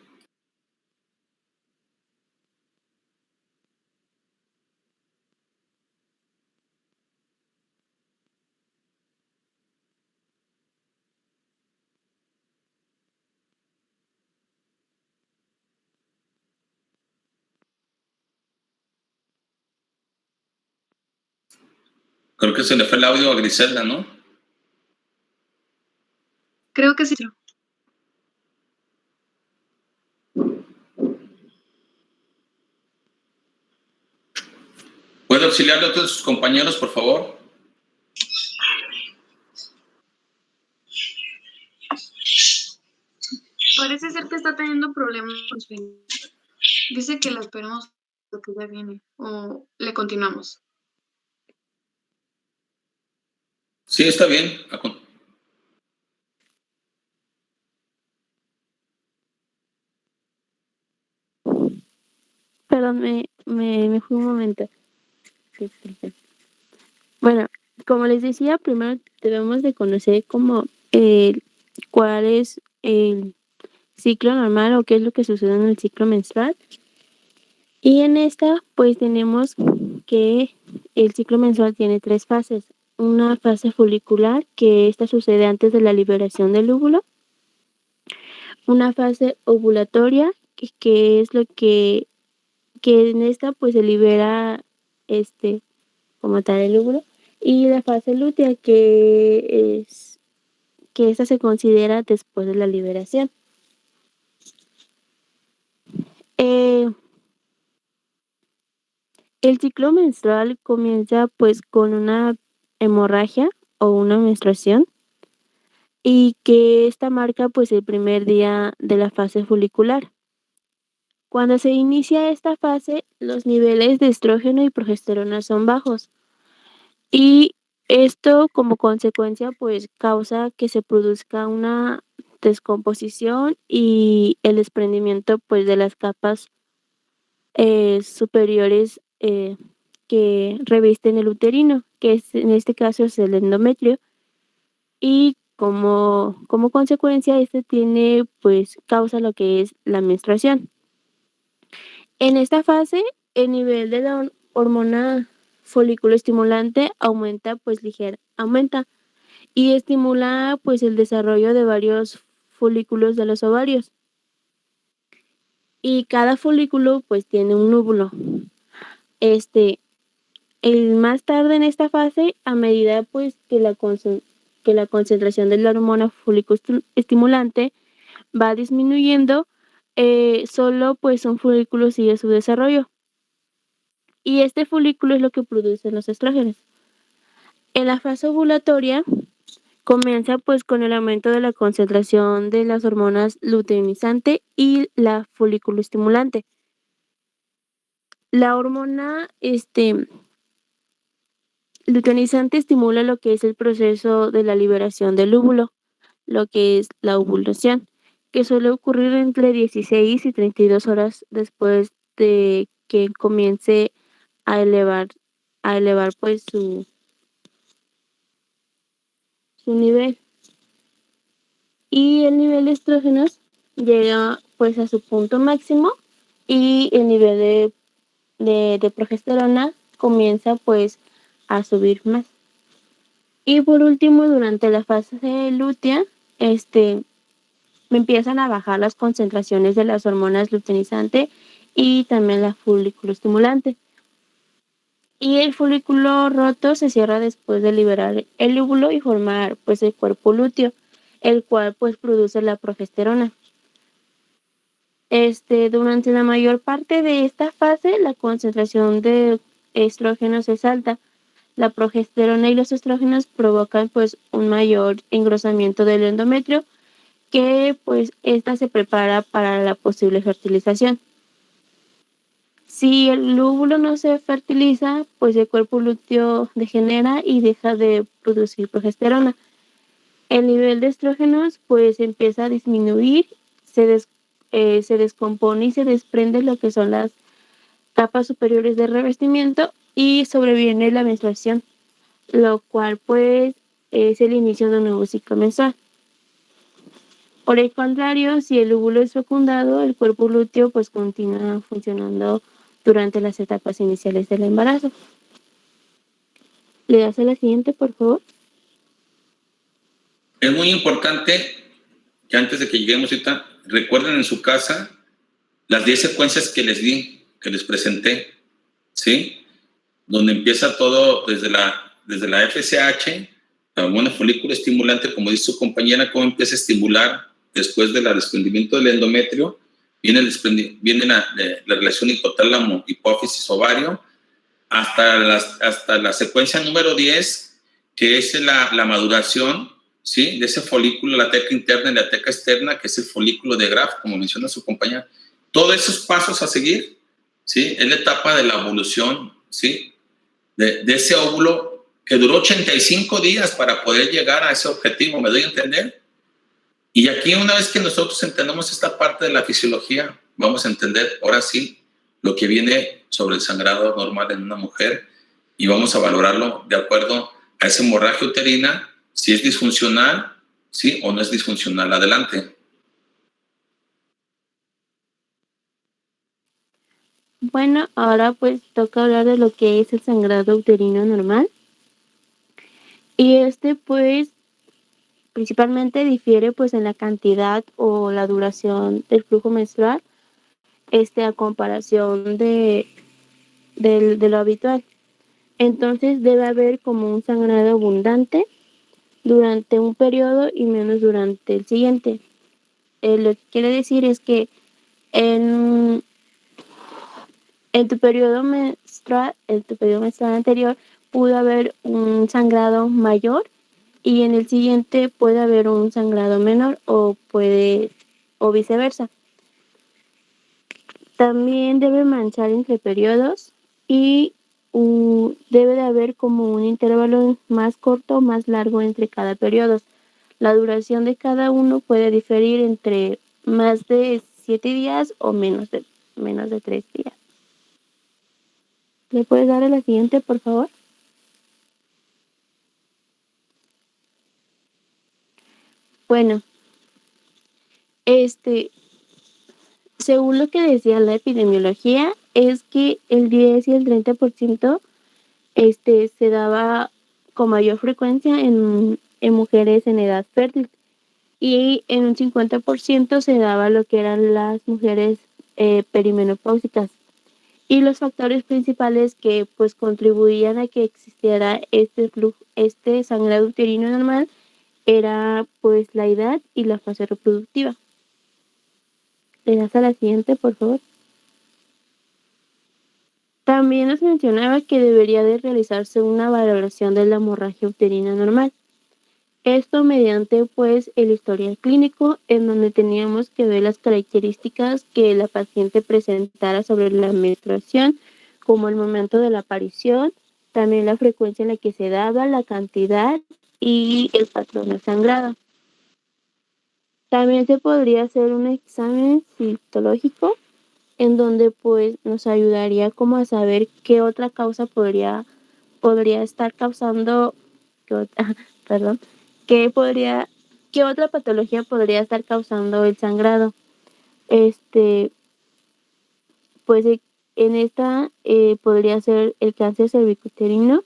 Creo que se le fue el audio a Griselda, ¿no? Creo que sí. ¿Puede auxiliarle a otros de sus compañeros, por favor? Parece ser que está teniendo problemas con su internet. Dice que lo esperemos lo que ya viene o le continuamos. Sí, está bien. Perdón, me fui un momento. Bueno, como les decía, primero debemos de conocer cuál es el ciclo normal o qué es lo que sucede en el ciclo menstrual. Y en esta, pues tenemos que el ciclo menstrual tiene 3 fases. Una fase folicular, que esta sucede antes de la liberación del óvulo. Una fase ovulatoria, que es lo que en esta pues se libera como tal el óvulo. Y la fase lútea, que esta se considera después de la liberación. El ciclo menstrual comienza pues con una hemorragia o una menstruación y que esta marca pues el primer día de la fase folicular. Cuando se inicia esta fase, los niveles de estrógeno y progesterona son bajos y esto como consecuencia pues causa que se produzca una descomposición y el desprendimiento pues de las capas superiores que revisten el uterino, que en este caso es el endometrio, y como consecuencia causa lo que es la menstruación. En esta fase, el nivel de la hormona folículo estimulante aumenta y estimula pues el desarrollo de varios folículos de los ovarios. Y cada folículo pues tiene un núbulo. El más tarde en esta fase, a medida pues que que la concentración de la hormona folículo-estimulante va disminuyendo, solo pues un folículo sigue su desarrollo. Y este folículo es lo que producen los estrógenos. En la fase ovulatoria comienza pues con el aumento de la concentración de las hormonas luteinizante y la folículo estimulante. La hormona luteinizante estimula lo que es el proceso de la liberación del óvulo, lo que es la ovulación, que suele ocurrir entre 16 y 32 horas después de que comience a elevar pues su nivel. Y el nivel de estrógenos llega pues a su punto máximo y el nivel de progesterona comienza pues a subir más. Y por último, durante la fase lútea, me empiezan a bajar las concentraciones de las hormonas luteinizante y también la folículo estimulante. Y el folículo roto se cierra después de liberar el óvulo y formar pues el cuerpo lúteo, el cual pues produce la progesterona. Durante la mayor parte de esta fase, la concentración de estrógenos es alta. La progesterona y los estrógenos provocan pues un mayor engrosamiento del endometrio, que pues esta se prepara para la posible fertilización. Si el óvulo no se fertiliza, pues el cuerpo lúteo degenera y deja de producir progesterona. El nivel de estrógenos pues empieza a disminuir, se descompone y se desprende lo que son las capas superiores de revestimiento y sobreviene la menstruación, lo cual pues es el inicio de un nuevo ciclo menstrual. Por el contrario, si el óvulo es fecundado, el cuerpo lúteo pues continúa funcionando durante las etapas iniciales del embarazo. ¿Le das a la siguiente, por favor? Es muy importante que antes de que lleguemos ahorita, recuerden en su casa las 10 secuencias que les di, que les presenté, ¿sí? Donde empieza todo desde la FSH, la hormona folículo estimulante, como dice su compañera, cómo empieza a estimular después del desprendimiento del endometrio, viene la relación hipotálamo, hipófisis, ovario, hasta la secuencia número 10, que es la maduración, ¿sí? De ese folículo, la teca interna y la teca externa, que es el folículo de Graf, como menciona su compañera. Todos esos pasos a seguir, ¿sí? Es la etapa de la evolución, ¿sí? De ese óvulo que duró 85 días para poder llegar a ese objetivo, ¿me doy a entender? Y aquí, una vez que nosotros entendemos esta parte de la fisiología, vamos a entender ahora sí lo que viene sobre el sangrado normal en una mujer y vamos a valorarlo de acuerdo a esa hemorragia uterina, si es disfuncional, ¿sí? O no es disfuncional. Adelante. Bueno, ahora pues toca hablar de lo que es el sangrado uterino normal. Y pues principalmente difiere pues en la cantidad o la duración del flujo menstrual, a comparación de lo habitual. Entonces debe haber como un sangrado abundante durante un periodo y menos durante el siguiente. Lo que quiere decir es que en tu periodo menstrual anterior pudo haber un sangrado mayor y en el siguiente puede haber un sangrado menor o viceversa. También debe manchar entre periodos y debe de haber como un intervalo más corto o más largo entre cada periodo. La duración de cada uno puede diferir entre más de 7 días o menos de 3 días. ¿Le puedes dar a la siguiente, por favor? Bueno, según lo que decía la epidemiología, es que el 10 y el 30% se daba con mayor frecuencia en mujeres en edad fértil y en un 50% se daba lo que eran las mujeres perimenopáusicas. Y los factores principales que pues contribuían a que existiera este sangrado uterino normal era pues la edad y la fase reproductiva. ¿Le das a la siguiente, por favor? También nos mencionaba que debería de realizarse una valoración de la hemorragia uterina normal. Esto mediante pues el historial clínico, en donde teníamos que ver las características que la paciente presentara sobre la menstruación, como el momento de la aparición, también la frecuencia en la que se daba, la cantidad y el patrón de sangrado. También se podría hacer un examen citológico, en donde pues nos ayudaría como a saber qué otra causa podría estar causando, perdón, qué otra patología podría estar causando el sangrado. Pues en esta podría ser el cáncer cervicuterino,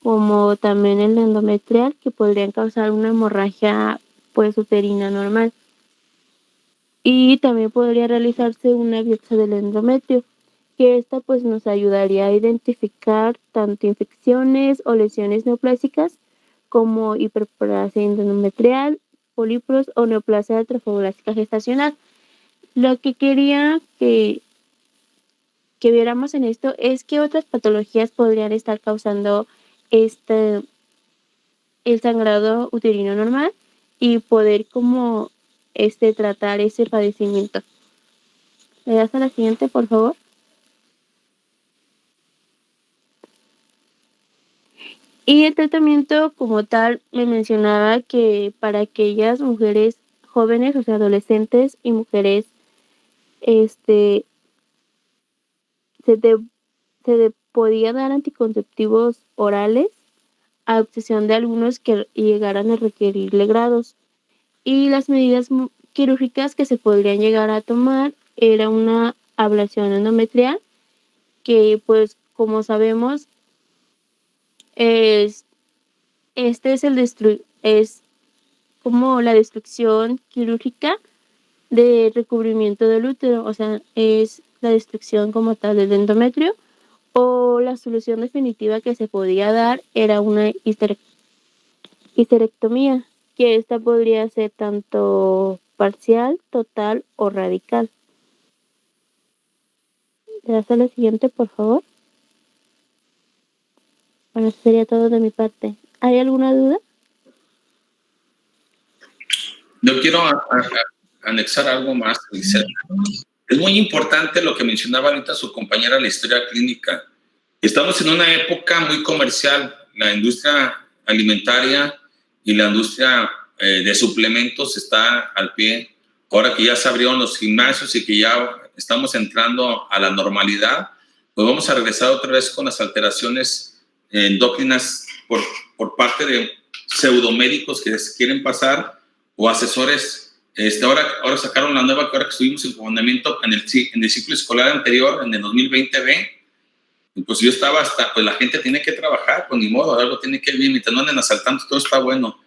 como también el endometrial, que podrían causar una hemorragia pues uterina normal. Y también podría realizarse una biopsia del endometrio, que esta pues nos ayudaría a identificar tanto infecciones o lesiones neoplásicas como hiperplasia endometrial, pólipos o neoplasia trofoblásica gestacional. Lo que quería que viéramos en esto es que otras patologías podrían estar causando el sangrado uterino normal y poder como tratar ese padecimiento. ¿Le das a la siguiente, por favor? Y el tratamiento como tal me mencionaba que para aquellas mujeres jóvenes, o sea, adolescentes y mujeres, podía dar anticonceptivos orales a excepción de algunos que llegaran a requerirle grados. Y las medidas quirúrgicas que se podrían llegar a tomar era una ablación endometrial, que pues como sabemos es como la destrucción quirúrgica de recubrimiento del útero, o sea, es la destrucción como tal del endometrio, o la solución definitiva que se podía dar era una histerectomía, que esta podría ser tanto parcial, total o radical. ¿Le das a la siguiente, por favor? Bueno, eso sería todo de mi parte. ¿Hay alguna duda? Yo quiero anexar algo más, Gisela. Es muy importante lo que mencionaba ahorita su compañera, la historia clínica. Estamos en una época muy comercial. La industria alimentaria y la industria de suplementos está al pie. Ahora que ya se abrieron los gimnasios y que ya estamos entrando a la normalidad, pues vamos a regresar otra vez con las alteraciones endócrinas por parte de pseudomédicos que quieren pasar o asesores. Ahora sacaron la nueva, que ahora que estuvimos en confinamiento en el ciclo escolar anterior, en el 2020B, pues yo estaba pues la gente tiene que trabajar, pues ni modo, algo tiene que vivir, mientras no anden asaltando, todo está bueno.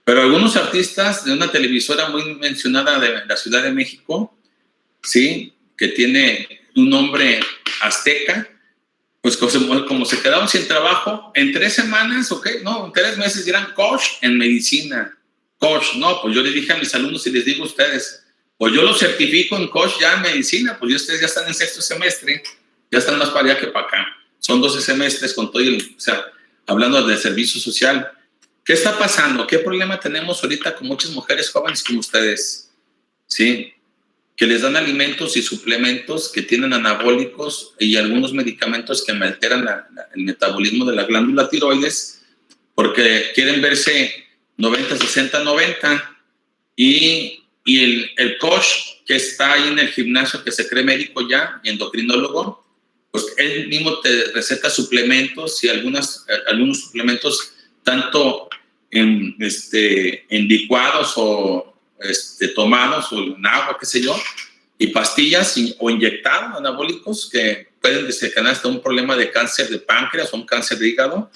Pero algunos artistas de una televisora muy mencionada de la Ciudad de México, ¿sí?, que tiene un nombre azteca, pues como se quedaron sin trabajo, en 3 semanas, en 3 meses eran coach en medicina. Coach, no, pues yo les dije a mis alumnos y les digo a ustedes, pues yo los certifico en coach ya en medicina, pues ustedes ya están en 6º semestre, ya están más para allá que para acá. Son 12 semestres con todo hablando de servicio social. ¿Qué está pasando? ¿Qué problema tenemos ahorita con muchas mujeres jóvenes como ustedes? ¿Sí? Que les dan alimentos y suplementos que tienen anabólicos y algunos medicamentos que me alteran el metabolismo de la glándula tiroides, porque quieren verse 90, 60, 90, y el coach que está ahí en el gimnasio, que se cree médico ya, y endocrinólogo, pues él mismo te receta suplementos y algunos suplementos tanto en licuados o tomados o en agua, qué sé yo, y pastillas o inyectados anabólicos que pueden desencadenar hasta un problema de cáncer de páncreas o un cáncer de hígado,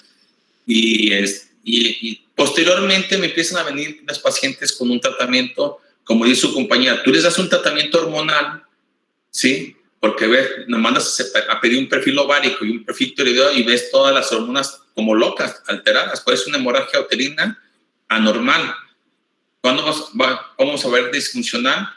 y posteriormente me empiezan a venir las pacientes con un tratamiento, como dice su compañera, tú les das un tratamiento hormonal, ¿sí? Porque nos mandas a pedir un perfil ovárico y un perfil tiroideo y ves todas las hormonas como locas, alteradas. Puede ser una hemorragia uterina anormal. ¿Cuándo vamos a ver disfuncional?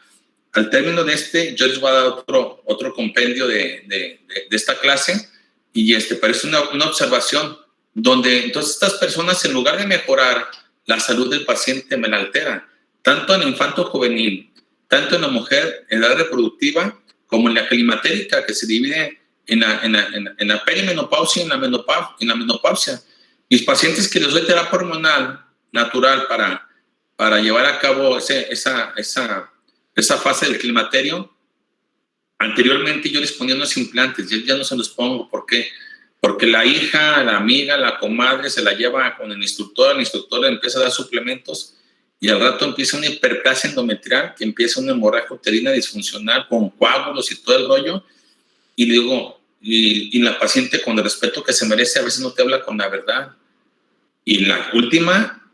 Al término de yo les voy a dar otro compendio de esta clase, y parece una observación donde entonces estas personas, en lugar de mejorar, la salud del paciente me la altera, tanto en el infanto juvenil, tanto en la mujer en edad reproductiva, como en la climatérica, que se divide en la perimenopausia y en la menopausia. Mis pacientes que les doy terapia hormonal natural para llevar a cabo esa fase del climaterio, anteriormente yo les ponía unos implantes, ya no se los pongo. ¿Por qué? Porque la hija, la amiga, la comadre se la lleva con el instructor le empieza a dar suplementos, y al rato empieza una hiperplasia endometrial, que empieza una hemorragia uterina disfuncional con coágulos y todo el rollo. Y digo, y la paciente, con el respeto que se merece, a veces no te habla con la verdad. Y la última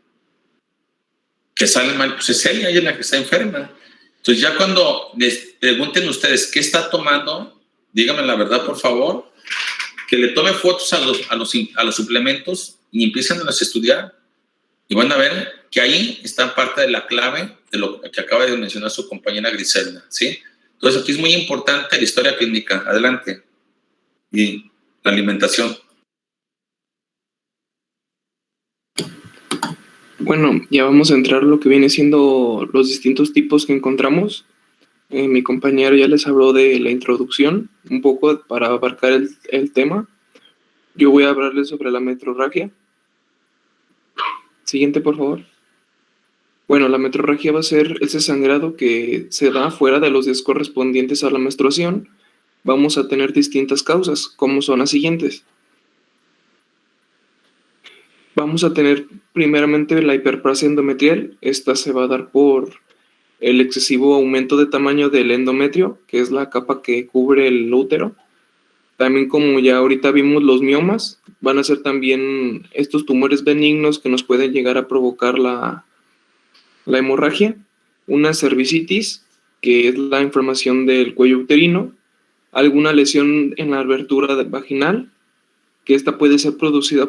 que sale mal, pues es ella es la que está enferma. Entonces ya cuando les pregunten ustedes qué está tomando, díganme la verdad, por favor, que le tome fotos a los suplementos y empiecen a los estudiar, y van a ver que ahí está parte de la clave de lo que acaba de mencionar su compañera Griselda, ¿sí? Entonces aquí es muy importante la historia clínica. Adelante. Y la alimentación. Bueno, ya vamos a entrar a lo que viene siendo los distintos tipos que encontramos. Mi compañero ya les habló de la introducción, un poco para abarcar el tema. Yo voy a hablarles sobre la metrorragia. Siguiente, por favor. Bueno, la metrorragia va a ser ese sangrado que se da fuera de los días correspondientes a la menstruación. Vamos a tener distintas causas, como son las siguientes. Vamos a tener primeramente la hiperplasia endometrial. Esta se va a dar por el excesivo aumento de tamaño del endometrio, que es la capa que cubre el útero. También, como ya ahorita vimos, los miomas van a ser también estos tumores benignos que nos pueden llegar a provocar la hemorragia. Una cervicitis, que es la inflamación del cuello uterino. Alguna lesión en la abertura vaginal, que esta puede ser producida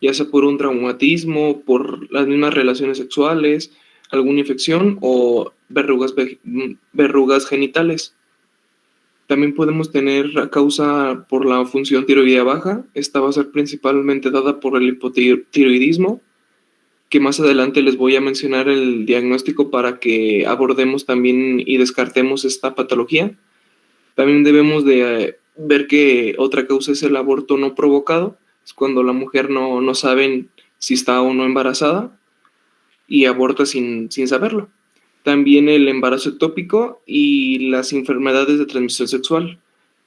ya sea por un traumatismo, por las mismas relaciones sexuales, alguna infección o verrugas genitales. También podemos tener a causa por la función tiroidea baja. Esta va a ser principalmente dada por el hipotiroidismo, que más adelante les voy a mencionar el diagnóstico para que abordemos también y descartemos esta patología. También debemos de ver que otra causa es el aborto no provocado. Es cuando la mujer no sabe si está o no embarazada y aborta sin saberlo. También el embarazo ectópico y las enfermedades de transmisión sexual.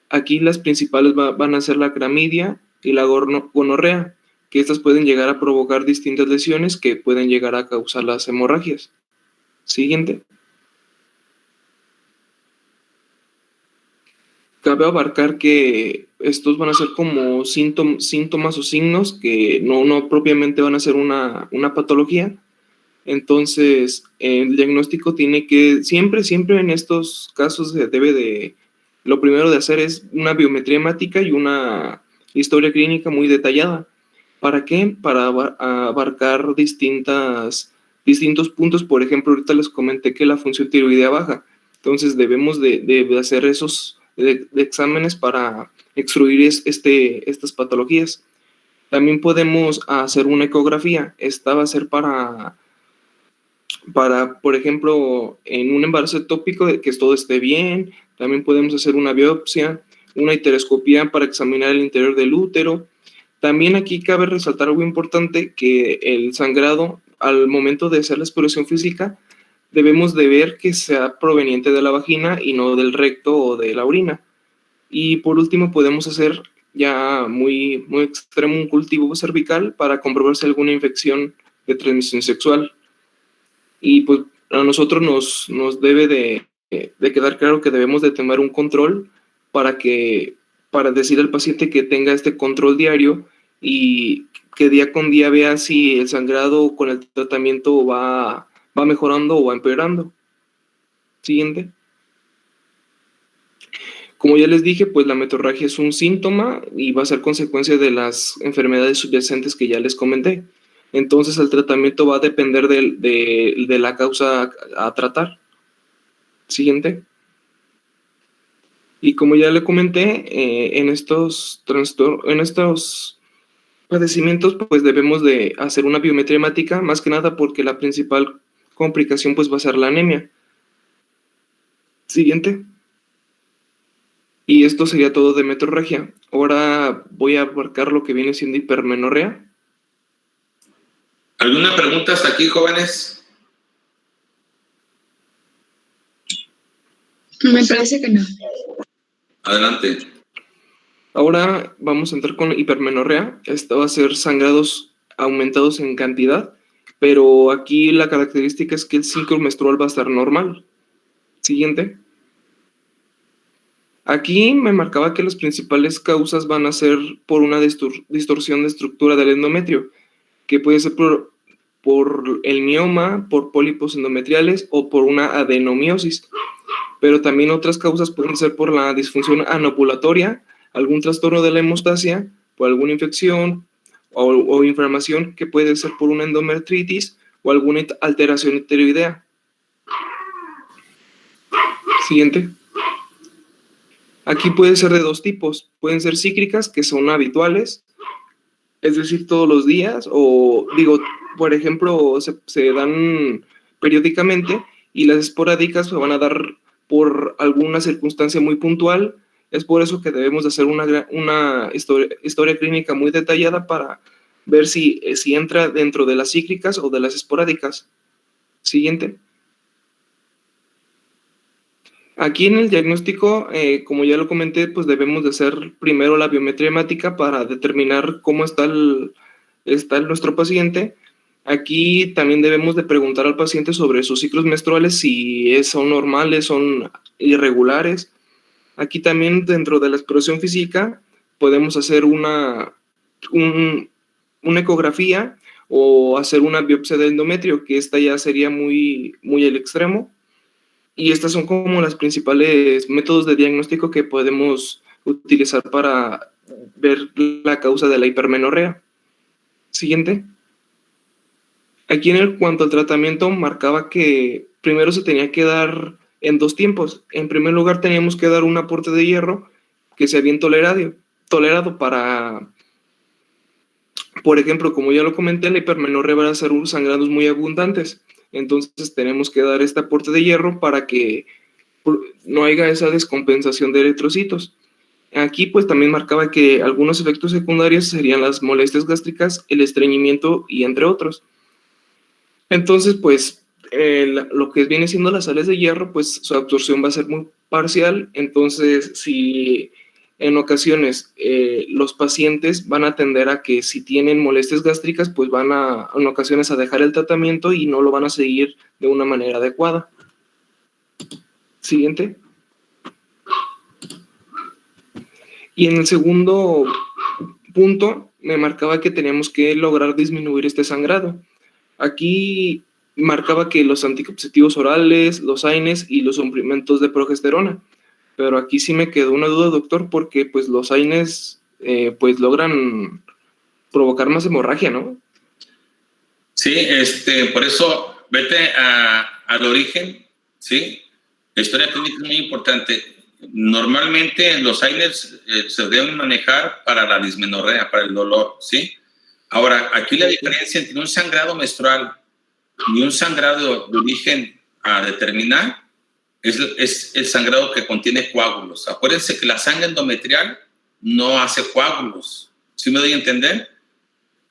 Aquí las principales van a ser la clamidia y la gonorrea, que estas pueden llegar a provocar distintas lesiones que pueden llegar a causar las hemorragias. Siguiente. Cabe abarcar que estos van a ser como síntomas o signos que no propiamente van a ser una patología. Entonces, el diagnóstico tiene que, siempre en estos casos lo primero de hacer es una biometría hemática y una historia clínica muy detallada. ¿Para qué? Para abarcar distintos puntos. Por ejemplo, ahorita les comenté que la función tiroidea baja. Entonces, debemos de hacer esos de exámenes para excluir estas patologías. También podemos hacer una ecografía. Esta va a ser para, por ejemplo, en un embarazo ectópico, que todo esté bien. También podemos hacer una biopsia, una histeroscopía para examinar el interior del útero. También aquí cabe resaltar algo importante, que el sangrado, al momento de hacer la exploración física, debemos de ver que sea proveniente de la vagina y no del recto o de la orina. Y por último, podemos hacer ya muy extremo un cultivo cervical para comprobar si hay alguna infección de transmisión sexual. Y pues a nosotros nos debe de quedar claro que debemos de tener un control para decir al paciente que tenga este control diario y que día con día vea si el sangrado con el tratamiento va mejorando o va empeorando. Siguiente. Como ya les dije, pues la metrorragia es un síntoma y va a ser consecuencia de las enfermedades subyacentes que ya les comenté. Entonces el tratamiento va a depender de la causa a tratar. Siguiente. Y como ya le comenté, en estos padecimientos pues debemos de hacer una biometría hemática, más que nada porque la principal complicación pues va a ser la anemia. Siguiente. Y esto sería todo de metorragia. Ahora voy a abarcar lo que viene siendo hipermenorrea. ¿Alguna pregunta hasta aquí, jóvenes? Me parece que no. Adelante. Ahora vamos a entrar con hipermenorrea. Esta va a ser sangrados aumentados en cantidad, pero aquí la característica es que el ciclo menstrual va a estar normal. Siguiente. Aquí me marcaba que las principales causas van a ser por una distorsión de estructura del endometrio, que puede ser por el mioma, por pólipos endometriales o por una adenomiosis. Pero también otras causas pueden ser por la disfunción anovulatoria, algún trastorno de la hemostasia, por alguna infección o inflamación que puede ser por una endometritis o alguna alteración tiroidea. Siguiente. Aquí puede ser de dos tipos. Pueden ser cíclicas, que son habituales, es decir, todos los días, o digo, por ejemplo, se dan periódicamente, y las esporádicas se van a dar por alguna circunstancia muy puntual. Es por eso que debemos de hacer una historia clínica muy detallada para ver si entra dentro de las cíclicas o de las esporádicas. Siguiente. Aquí en el diagnóstico, como ya lo comenté, pues debemos de hacer primero la biometría hemática para determinar cómo está nuestro paciente. Aquí también debemos de preguntar al paciente sobre sus ciclos menstruales, si son normales, son irregulares. Aquí también dentro de la exploración física podemos hacer una ecografía o hacer una biopsia de endometrio, que esta ya sería muy el extremo. Y estas son como las principales métodos de diagnóstico que podemos utilizar para ver la causa de la hipermenorrea. Siguiente. Aquí en cuanto al tratamiento, marcaba que primero se tenía que dar en dos tiempos. En primer lugar, teníamos que dar un aporte de hierro que sea bien tolerado para, por ejemplo, como ya lo comenté, la hipermenorrea va a ser sangrados muy abundantes. Entonces tenemos que dar este aporte de hierro para que no haya esa descompensación de eritrocitos. Aquí pues también marcaba que algunos efectos secundarios serían las molestias gástricas, el estreñimiento y entre otros. Entonces pues lo que viene siendo las sales de hierro, pues su absorción va a ser muy parcial. Entonces si en ocasiones los pacientes van a tender a que si tienen molestias gástricas, pues van en ocasiones a dejar el tratamiento y no lo van a seguir de una manera adecuada. Siguiente. Y en el segundo punto me marcaba que teníamos que lograr disminuir este sangrado. Aquí marcaba que los anticonceptivos orales, los AINES y los suplementos de progesterona. Pero aquí sí me quedó una duda, doctor, porque pues los AINES pues logran provocar más hemorragia, ¿no? Sí, por eso vete al origen, ¿sí? La historia clínica es muy importante. Normalmente los AINES se deben manejar para la dismenorrea, para el dolor, ¿sí? Ahora, aquí la diferencia entre un sangrado menstrual y un sangrado de origen a determinar es el sangrado que contiene coágulos. Acuérdense que la sangre endometrial no hace coágulos. ¿Sí me doy a entender?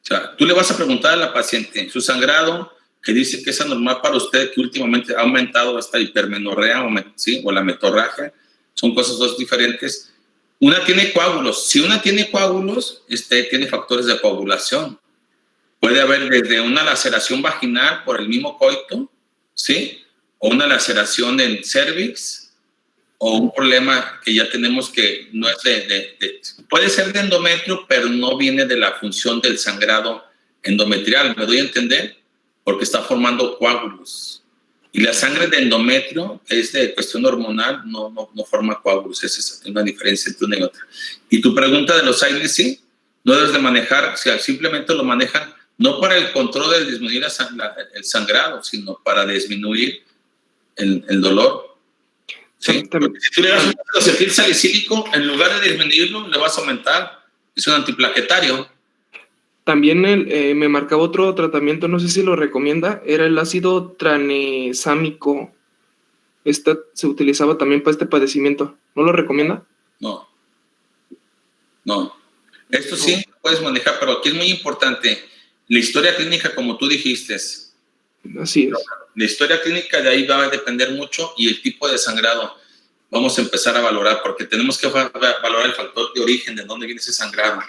O sea, tú le vas a preguntar a la paciente su sangrado, que dice que es anormal para usted, que últimamente ha aumentado esta hipermenorrea o la metorragia. Son cosas dos diferentes. Una tiene coágulos. Si una tiene coágulos, tiene factores de coagulación. Puede haber desde una laceración vaginal por el mismo coito, ¿sí? O una laceración en cervix, o un problema que ya tenemos que no es puede ser de endometrio, pero no viene de la función del sangrado endometrial. ¿Me doy a entender? Porque está formando coágulos. Y la sangre de endometrio, que es de cuestión hormonal, no forma coágulos. Esa es una diferencia entre una y otra. Y tu pregunta de los AINES, sí, no debes de manejar, o sea, simplemente lo manejan no para el control de disminuir el sangrado, sino para disminuir el dolor. ¿Sí? Porque si tú le das un acetil salicílico, en lugar de disminuirlo, le vas a aumentar. Es un antiplaquetario. También me marcaba otro tratamiento, no sé si lo recomienda, era el ácido tranexámico. Se utilizaba también para este padecimiento. ¿No lo recomienda? No. Esto sí puedes manejar, pero aquí es muy importante. La historia clínica, como tú dijiste. Así es. La historia clínica de ahí va a depender mucho y el tipo de sangrado. Vamos a empezar a valorar, porque tenemos que valorar el factor de origen, de dónde viene ese sangrado.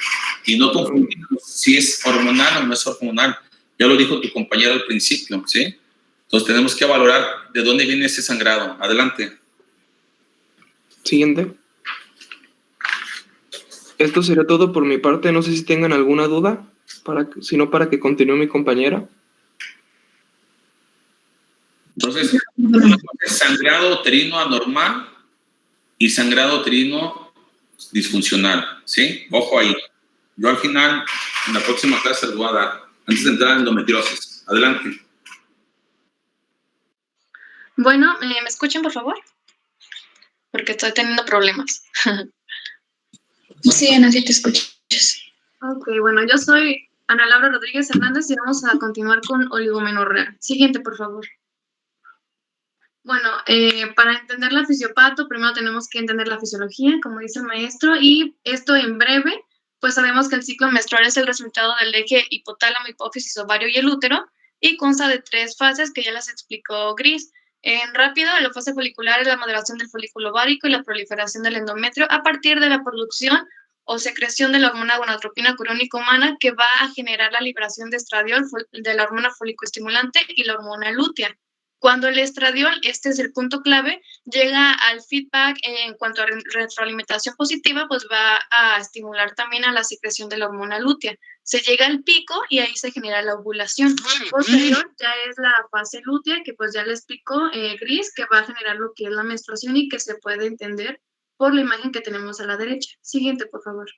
Y no confundir si es hormonal o no es hormonal. Ya lo dijo tu compañero al principio, ¿sí? Entonces tenemos que valorar de dónde viene ese sangrado. Adelante. Siguiente. Esto sería todo por mi parte. No sé si tengan alguna duda, sino para que continúe mi compañera. Entonces, sangrado uterino anormal y sangrado uterino disfuncional, ¿sí? Ojo ahí. Yo al final, en la próxima clase, les voy a dar, antes de entrar en endometriosis. Adelante. Bueno, ¿me escuchan, por favor? Porque estoy teniendo problemas. Sí, Ana, sí te escuchas. Ok, bueno, yo soy Ana Laura Rodríguez Hernández y vamos a continuar con oligomenorrea. Siguiente, por favor. Bueno, para entender la fisiopato, primero tenemos que entender la fisiología, como dice el maestro, y esto en breve, pues sabemos que el ciclo menstrual es el resultado del eje hipotálamo, hipófisis, ovario y el útero, y consta de 3 fases que ya las explicó Gris. En rápido, la fase folicular es la maduración del folículo ovárico y la proliferación del endometrio a partir de la producción o secreción de la hormona gonadotropina coriónica humana, que va a generar la liberación de estradiol, de la hormona folicoestimulante y la hormona lútea. Cuando el estradiol, este es el punto clave, llega al feedback en cuanto a retroalimentación positiva, pues va a estimular también a la secreción de la hormona lútea. Se llega al pico y ahí se genera la ovulación. Posterior ya es la fase lútea, que pues ya le explicó Gris, que va a generar lo que es la menstruación y que se puede entender por la imagen que tenemos a la derecha. Siguiente, por favor.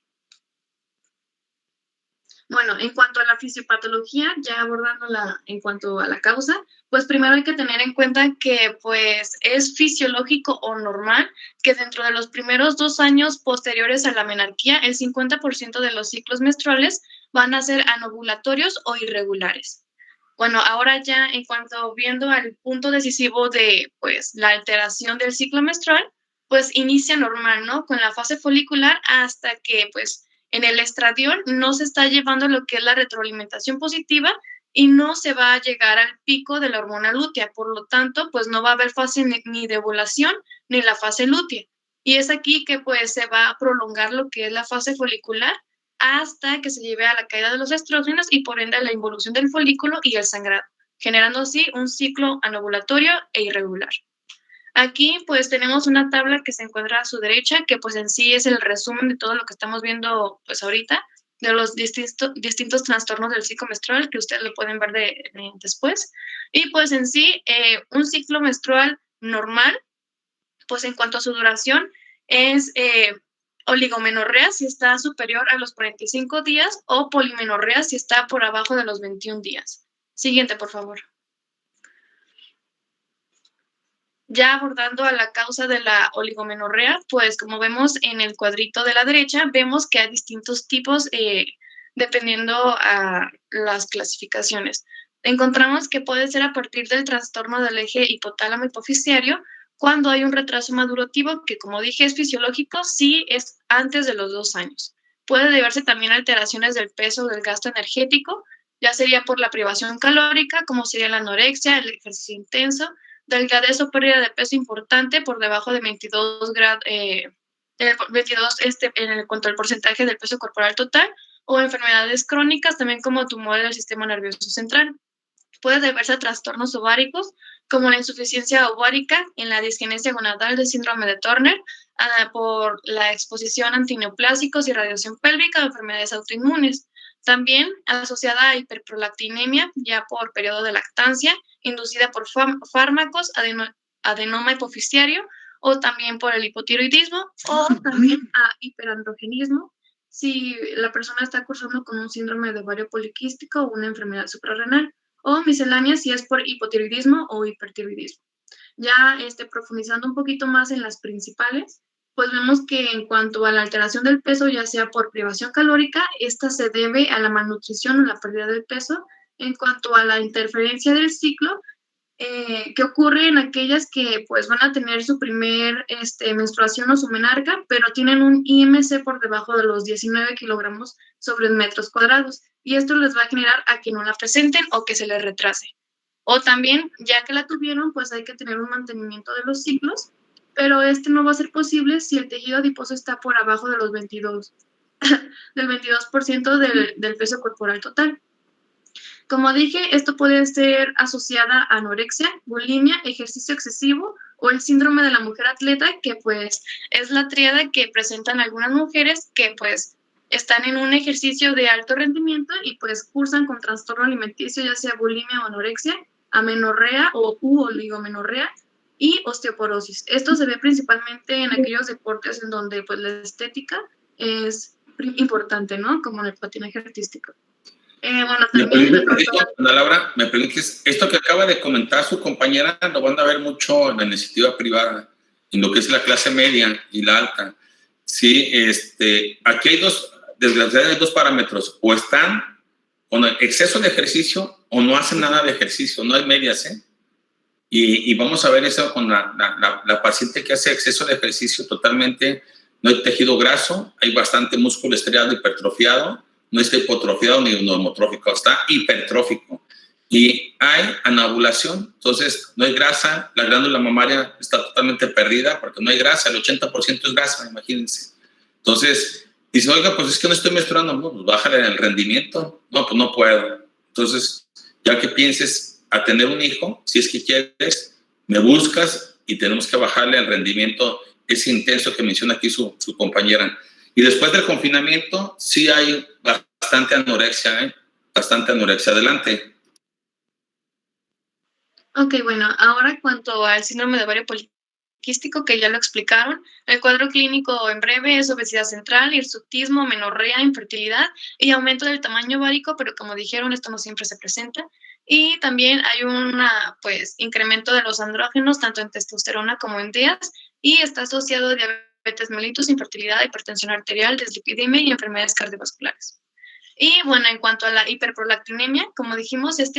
Bueno, en cuanto a la fisiopatología, ya abordándola en cuanto a la causa, pues primero hay que tener en cuenta que pues es fisiológico o normal que dentro de los primeros 2 años posteriores a la menarquía, el 50% de los ciclos menstruales van a ser anovulatorios o irregulares. Bueno, ahora ya en cuanto viendo al punto decisivo de pues la alteración del ciclo menstrual, pues inicia normal, ¿no? Con la fase folicular hasta que pues en el estradiol no se está llevando lo que es la retroalimentación positiva y no se va a llegar al pico de la hormona lútea. Por lo tanto, pues no va a haber fase ni de ovulación ni la fase lútea. Y es aquí que pues se va a prolongar lo que es la fase folicular hasta que se lleve a la caída de los estrógenos y por ende a la involución del folículo y el sangrado, generando así un ciclo anovulatorio e irregular. Aquí pues tenemos una tabla que se encuentra a su derecha, que pues en sí es el resumen de todo lo que estamos viendo pues ahorita, de los distintos trastornos del ciclo menstrual, que ustedes lo pueden ver después. Y pues en sí, un ciclo menstrual normal, pues en cuanto a su duración, es oligomenorrea si está superior a los 45 días o polimenorrea si está por abajo de los 21 días. Siguiente, por favor. Ya abordando a la causa de la oligomenorrea, pues como vemos en el cuadrito de la derecha, vemos que hay distintos tipos dependiendo a las clasificaciones. Encontramos que puede ser a partir del trastorno del eje hipotálamo hipoficiario, cuando hay un retraso madurativo que, como dije, es fisiológico, sí es antes de los 2 años. Puede deberse también a alteraciones del peso o del gasto energético, ya sería por la privación calórica, como sería la anorexia, el ejercicio intenso, delgadez o pérdida de peso importante por debajo de 22 grados, 22 en cuanto al porcentaje del peso corporal total, o enfermedades crónicas, también como tumores del sistema nervioso central. Puede deberse a trastornos ováricos, como la insuficiencia ovárica, en la disgenesia gonadal del síndrome de Turner, por la exposición a antineoplásicos y radiación pélvica o enfermedades autoinmunes. También asociada a hiperprolactinemia, ya por periodo de lactancia, inducida por fármacos, adenoma hipoficiario, o también por el hipotiroidismo, o también a hiperandrogenismo, si la persona está cursando con un síndrome de ovario poliquístico o una enfermedad suprarrenal, o miscelánea si es por hipotiroidismo o hipertiroidismo. Ya profundizando un poquito más en las principales, pues vemos que en cuanto a la alteración del peso, ya sea por privación calórica, esta se debe a la malnutrición o la pérdida del peso. En cuanto a la interferencia del ciclo, que ocurre en aquellas que pues van a tener su primer menstruación o su menarca, pero tienen un IMC por debajo de los 19 kilogramos sobre metros cuadrados, y esto les va a generar a que no la presenten o que se les retrase. O también, ya que la tuvieron, pues hay que tener un mantenimiento de los ciclos, pero no va a ser posible si el tejido adiposo está por abajo de los 22, del 22% del peso corporal total. Como dije, esto puede ser asociada a anorexia, bulimia, ejercicio excesivo o el síndrome de la mujer atleta, que pues es la tríada que presentan algunas mujeres que pues están en un ejercicio de alto rendimiento y pues cursan con trastorno alimenticio, ya sea bulimia o anorexia, amenorrea o oligomenorrea y osteoporosis. Esto se ve principalmente en aquellos deportes en donde pues la estética es importante, ¿no? Como en el patinaje artístico. Bueno, también Laura, me preguntes, esto que acaba de comentar su compañera lo van a ver mucho en la iniciativa privada, en lo que es la clase media y la alta. Sí, aquí hay desgraciadamente dos parámetros, o están con exceso de ejercicio o no hacen nada de ejercicio, no hay medias, ¿eh? Y vamos a ver eso con la paciente que hace exceso de ejercicio totalmente, no hay tejido graso, hay bastante músculo estriado hipertrofiado, no está hipotrofiado ni normotrófico, está hipertrófico. Y hay anovulación, entonces no hay grasa, la glándula mamaria está totalmente perdida porque no hay grasa, el 80% es grasa, imagínense. Entonces, dice, oiga, pues es que no estoy menstruando, no, pues bájale el rendimiento. No, pues no puedo. Entonces, ya que pienses a tener un hijo, si es que quieres, me buscas y tenemos que bajarle el rendimiento ese intenso que menciona aquí su compañera. Y después del confinamiento, sí hay bastante anorexia, bastante anorexia. Adelante. Ok, bueno, ahora en cuanto al síndrome de ovario poliquístico, que ya lo explicaron, el cuadro clínico en breve es obesidad central, hirsutismo, menorrea, infertilidad y aumento del tamaño ovárico, pero como dijeron, esto no siempre se presenta. Y también hay incremento de los andrógenos, tanto en testosterona como en DEAs, y está asociado a diabetes mellitus, infertilidad, hipertensión arterial, dislipidemia y enfermedades cardiovasculares. Y bueno, en cuanto a la hiperprolactinemia, como dijimos, es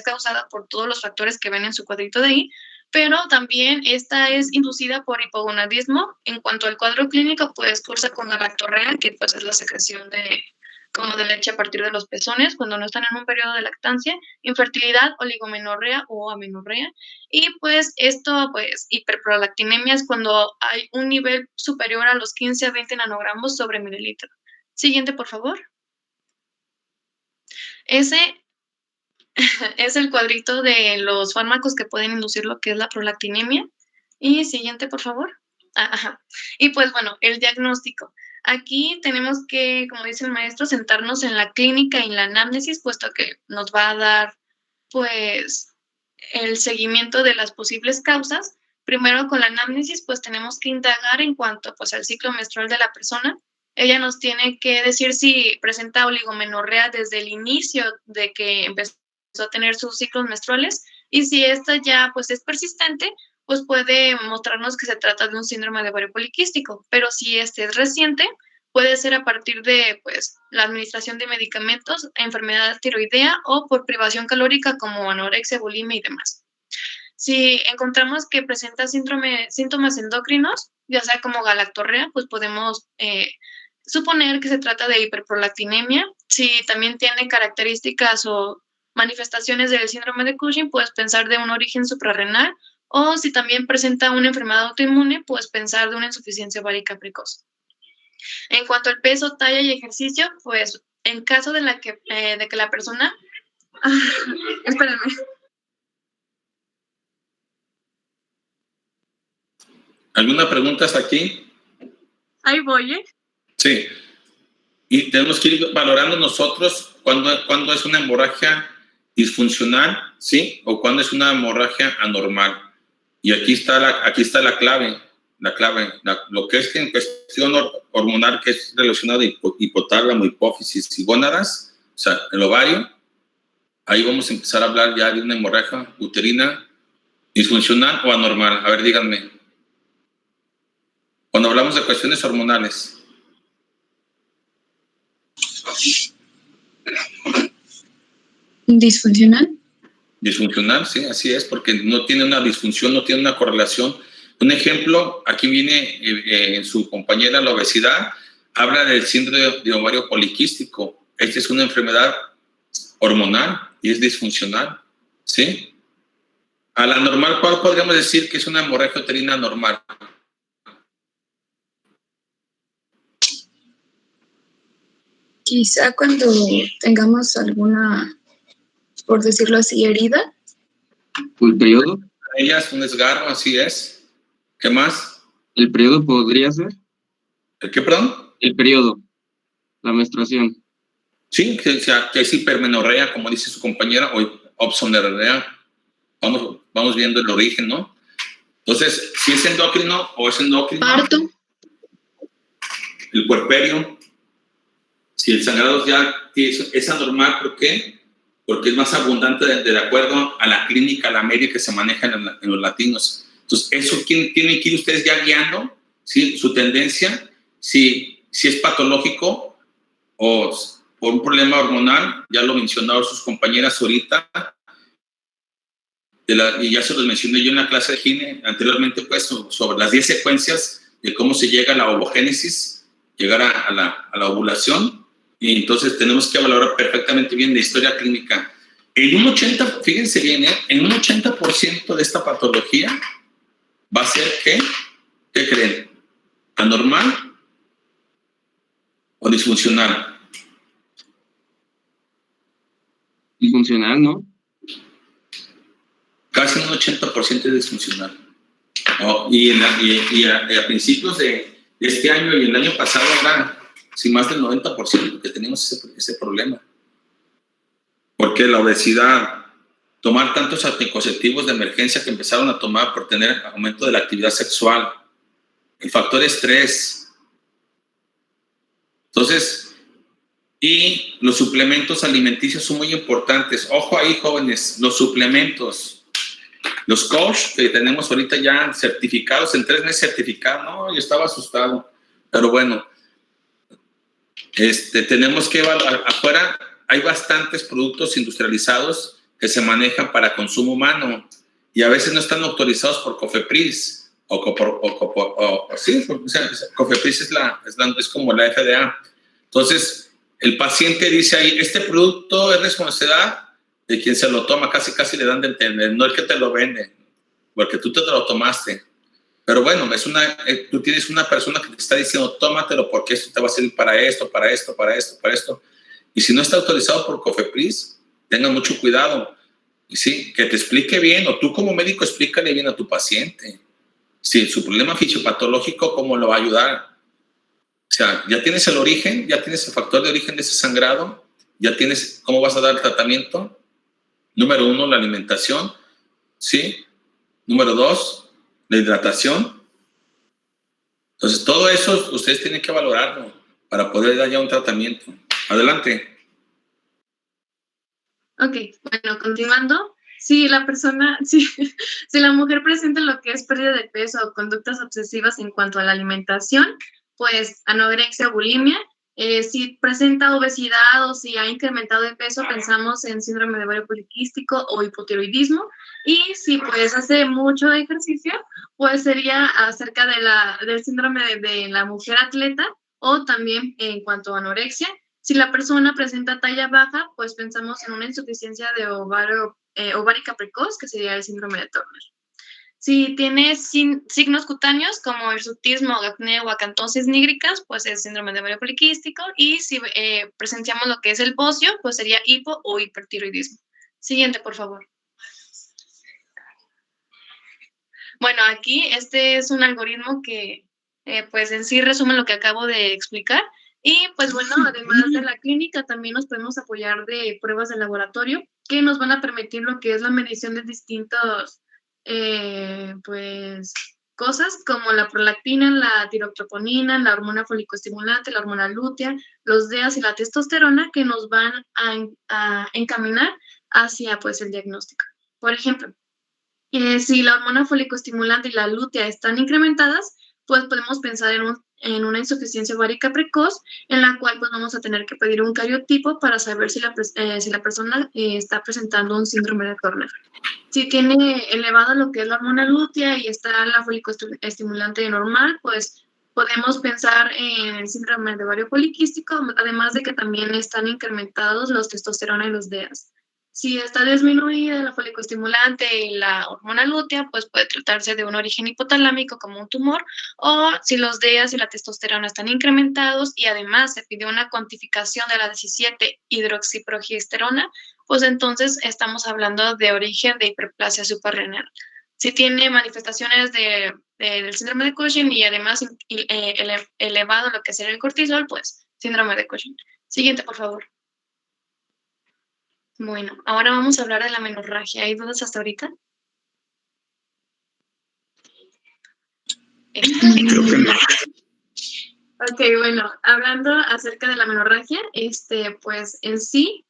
causada por todos los factores que ven en su cuadrito de ahí, pero también esta es inducida por hipogonadismo. En cuanto al cuadro clínico, pues cursa con la lactorrea, que pues es la secreción de leche a partir de los pezones cuando no están en un periodo de lactancia, infertilidad, oligomenorrea o amenorrea, y pues hiperprolactinemia es cuando hay un nivel superior a los 15 a 20 nanogramos sobre mililitro. Siguiente, por favor. Ese es el cuadrito de los fármacos que pueden inducir lo que es la prolactinemia. Y siguiente, por favor. Ajá. Y pues bueno, el diagnóstico. Aquí tenemos que, como dice el maestro, sentarnos en la clínica y en la anamnesis, puesto que nos va a dar, pues, el seguimiento de las posibles causas. Primero, con la anamnesis, pues, tenemos que indagar en cuanto, pues, al ciclo menstrual de la persona. Ella nos tiene que decir si presenta oligomenorrea desde el inicio de que empezó a tener sus ciclos menstruales, y si esta ya, pues, es persistente, pues puede mostrarnos que se trata de un síndrome de ovario poliquístico, pero si es reciente, puede ser a partir de pues, la administración de medicamentos, enfermedad tiroidea o por privación calórica como anorexia, bulimia y demás. Si encontramos que presenta síntomas endocrinos, ya sea como galactorrea, pues podemos suponer que se trata de hiperprolactinemia. Si también tiene características o manifestaciones del síndrome de Cushing, puedes pensar de un origen suprarrenal, o si también presenta una enfermedad autoinmune, puedes pensar de una insuficiencia ovárica precoz. En cuanto al peso, talla y ejercicio, pues en caso de que la persona... espérenme. ¿Alguna pregunta hasta aquí? Ahí voy, ¿eh? Sí. Y tenemos que ir valorando nosotros cuándo es una hemorragia disfuncional, ¿sí? O cuándo es una hemorragia anormal. Y aquí está la clave. la clave. Lo que es que en cuestión hormonal, que es relacionado a hipotálamo, hipófisis y gónadas, o sea, el ovario, ahí vamos a empezar a hablar ya de una hemorragia uterina disfuncional o anormal. A ver, díganme. Cuando hablamos de cuestiones hormonales. ¿Disfuncional? Disfuncional, sí, así es, porque no tiene una disfunción, no tiene una correlación. Un ejemplo, aquí viene su compañera, la obesidad, habla del síndrome de ovario poliquístico. Esta es una enfermedad hormonal y es disfuncional, ¿sí? A la normal, ¿cuál podríamos decir que es una hemorragia uterina normal? Quizá cuando tengamos alguna, por decirlo así, herida. ¿El periodo? Ella es un desgarro, así es. ¿Qué más? ¿El periodo podría ser? ¿El qué, perdón? El periodo, la menstruación. Sí, que es hipermenorrea, como dice su compañera, o opsomenorrea. Vamos viendo el origen, ¿no? Entonces, si es endocrino o es endocrino. Parto. El puerperio. Si el sangrado ya es anormal, ¿por qué? Porque es más abundante de acuerdo a la clínica, a la media que se maneja en los latinos. Entonces, eso tienen que ir ustedes ya guiando, ¿sí? Su tendencia, si es patológico o por un problema hormonal, ya lo mencionaron sus compañeras ahorita, y ya se los mencioné yo en la clase de gine anteriormente, pues, sobre las 10 secuencias de cómo se llega a la ovogénesis, llegar a la ovulación. Y entonces tenemos que valorar perfectamente bien la historia clínica. En un 80%, fíjense bien, en un 80% de esta patología va a ser ¿qué creen? ¿Anormal o disfuncional? Disfuncional, ¿no? Casi un 80% es disfuncional. ¿No? Y a principios de este año y el año pasado era sin más del 90% que teníamos ese problema. Porque la obesidad, tomar tantos anticonceptivos de emergencia que empezaron a tomar por tener aumento de la actividad sexual, el factor estrés. Entonces, y los suplementos alimenticios son muy importantes. Ojo ahí, jóvenes, los suplementos. Los coach que tenemos ahorita ya certificados, en 3 meses certificados, no, yo estaba asustado, pero bueno. Tenemos que evaluar, afuera hay bastantes productos industrializados que se manejan para consumo humano y a veces no están autorizados por COFEPRIS COFEPRIS es como la FDA. Entonces, el paciente dice ahí, este producto es responsabilidad de quien se lo toma, casi le dan de entender, no el que te lo vende, porque tú te lo tomaste. Pero bueno, tú tienes una persona que te está diciendo, tómatelo porque esto te va a servir para esto. Y si no está autorizado por COFEPRIS, tengan mucho cuidado. ¿Sí? Que te explique bien, o tú como médico explícale bien a tu paciente. Si su problema fisiopatológico, ¿cómo lo va a ayudar? O sea, ya tienes el origen, ya tienes el factor de origen de ese sangrado, ya tienes cómo vas a dar el tratamiento. Número 1, la alimentación. ¿Sí? Número 2, la hidratación. Entonces, todo eso ustedes tienen que valorarlo para poder dar ya un tratamiento. Adelante. Ok, bueno, continuando. Si la mujer presenta lo que es pérdida de peso o conductas obsesivas en cuanto a la alimentación, pues anorexia o bulimia. Si presenta obesidad o si ha incrementado de peso, pensamos en síndrome de ovario poliquístico o hipotiroidismo. Y si pues hace mucho ejercicio, pues sería acerca del síndrome de la mujer atleta o también en cuanto a anorexia. Si la persona presenta talla baja, pues pensamos en una insuficiencia de ovárica precoz, que sería el síndrome de Turner. Si tiene signos cutáneos como hirsutismo, acné o acantosis nígricas, pues es síndrome de ovario poliquístico. Y si presenciamos lo que es el bocio, pues sería hipo o hipertiroidismo. Siguiente, por favor. Bueno, aquí este es un algoritmo que pues en sí resume lo que acabo de explicar. Y pues bueno, además de la clínica, también nos podemos apoyar de pruebas de laboratorio que nos van a permitir lo que es la medición de distintos, pues, cosas como la prolactina, la tirotroponina, la hormona folicoestimulante, la hormona lútea, los DEAs y la testosterona que nos van a encaminar hacia pues el diagnóstico. Por ejemplo, si la hormona folicoestimulante y la lútea están incrementadas, pues podemos pensar en una insuficiencia ovárica precoz, en la cual pues vamos a tener que pedir un cariotipo para saber si la persona está presentando un síndrome de Turner. Si tiene elevado lo que es la hormona lútea y está la folicoestimulante normal, pues podemos pensar en el síndrome de ovario poliquístico, además de que también están incrementados los testosterona y los DEAs. Si está disminuida la folicoestimulante y la hormona lútea, pues puede tratarse de un origen hipotalámico como un tumor, o si los DEAs y la testosterona están incrementados y además se pidió una cuantificación de la 17-hidroxiprogesterona, pues entonces estamos hablando de origen de hiperplasia suprarrenal. Si tiene manifestaciones del síndrome de Cushing y además elevado lo que sería el cortisol, pues síndrome de Cushing. Siguiente, por favor. Bueno, ahora vamos a hablar de la menorragia. ¿Hay dudas hasta ahorita? Creo que no. Ok, bueno, hablando acerca de la menorragia, pues en sí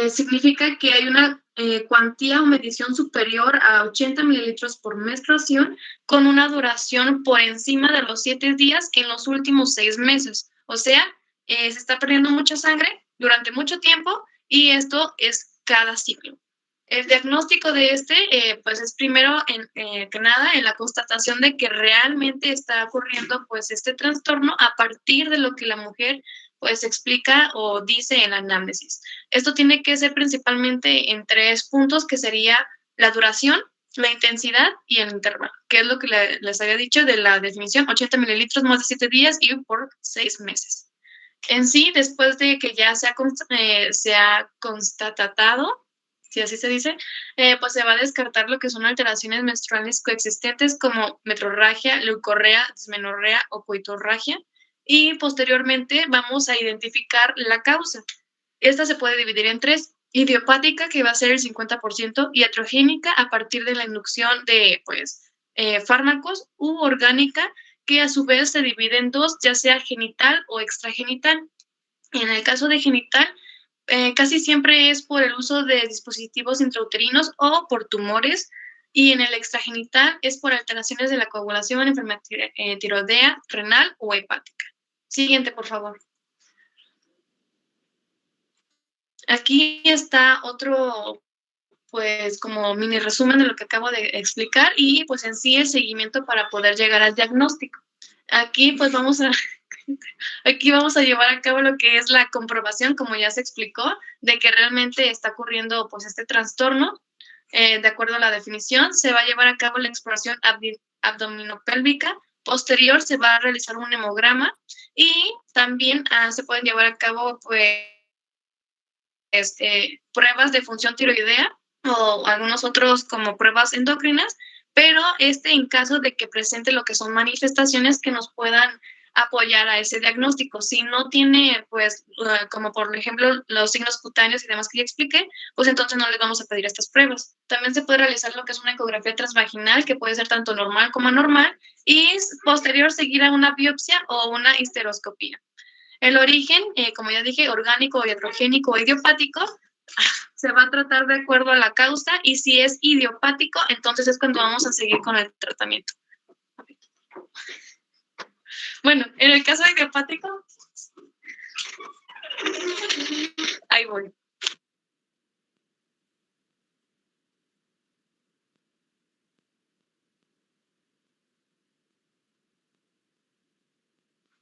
significa que hay una cuantía o medición superior a 80 mililitros por menstruación con una duración por encima de los 7 días en los últimos 6 meses. O sea, se está perdiendo mucha sangre durante mucho tiempo y esto es cada ciclo. El diagnóstico de pues es primero que nada en la constatación de que realmente está ocurriendo pues este trastorno a partir de lo que la mujer pues explica o dice en la anamnesis. Esto tiene que ser principalmente en 3 puntos, que sería la duración, la intensidad y el intervalo, que es lo que les había dicho de la definición: 80 mililitros más de 7 días y por 6 meses. En sí, después de que ya se ha constatado, si así se dice, pues se va a descartar lo que son alteraciones menstruales coexistentes como metrorragia, leucorrea, dismenorrea o coitorragia, y posteriormente vamos a identificar la causa. Esta se puede dividir en 3: idiopática, que va a ser el 50%, iatrogénica, a partir de la inducción de fármacos, u orgánica, que a su vez se divide en 2, ya sea genital o extragenital. En el caso de genital, casi siempre es por el uso de dispositivos intrauterinos o por tumores, y en el extragenital es por alteraciones de la coagulación, enfermedad tiroidea, renal o hepática. Siguiente, por favor. Aquí está otro, pues, como mini resumen de lo que acabo de explicar y, pues, en sí el seguimiento para poder llegar al diagnóstico. Aquí, pues, vamos a llevar a cabo lo que es la comprobación, como ya se explicó, de que realmente está ocurriendo, pues, este trastorno. De acuerdo a la definición, se va a llevar a cabo la exploración abdominopélvica. Posterior se va a realizar un hemograma y también se pueden llevar a cabo, pues, pruebas de función tiroidea o algunos otros como pruebas endocrinas, pero en caso de que presente lo que son manifestaciones que nos puedan apoyar a ese diagnóstico. Si no tiene, pues, como por ejemplo los signos cutáneos y demás que ya expliqué, pues entonces no les vamos a pedir estas pruebas. También se puede realizar lo que es una ecografía transvaginal, que puede ser tanto normal como anormal, y posterior seguir a una biopsia o una histeroscopía. El origen, como ya dije, orgánico, iatrogénico o idiopático, se va a tratar de acuerdo a la causa, y si es idiopático, entonces es cuando vamos a seguir con el tratamiento. Bueno, en el caso idiopático, ahí voy.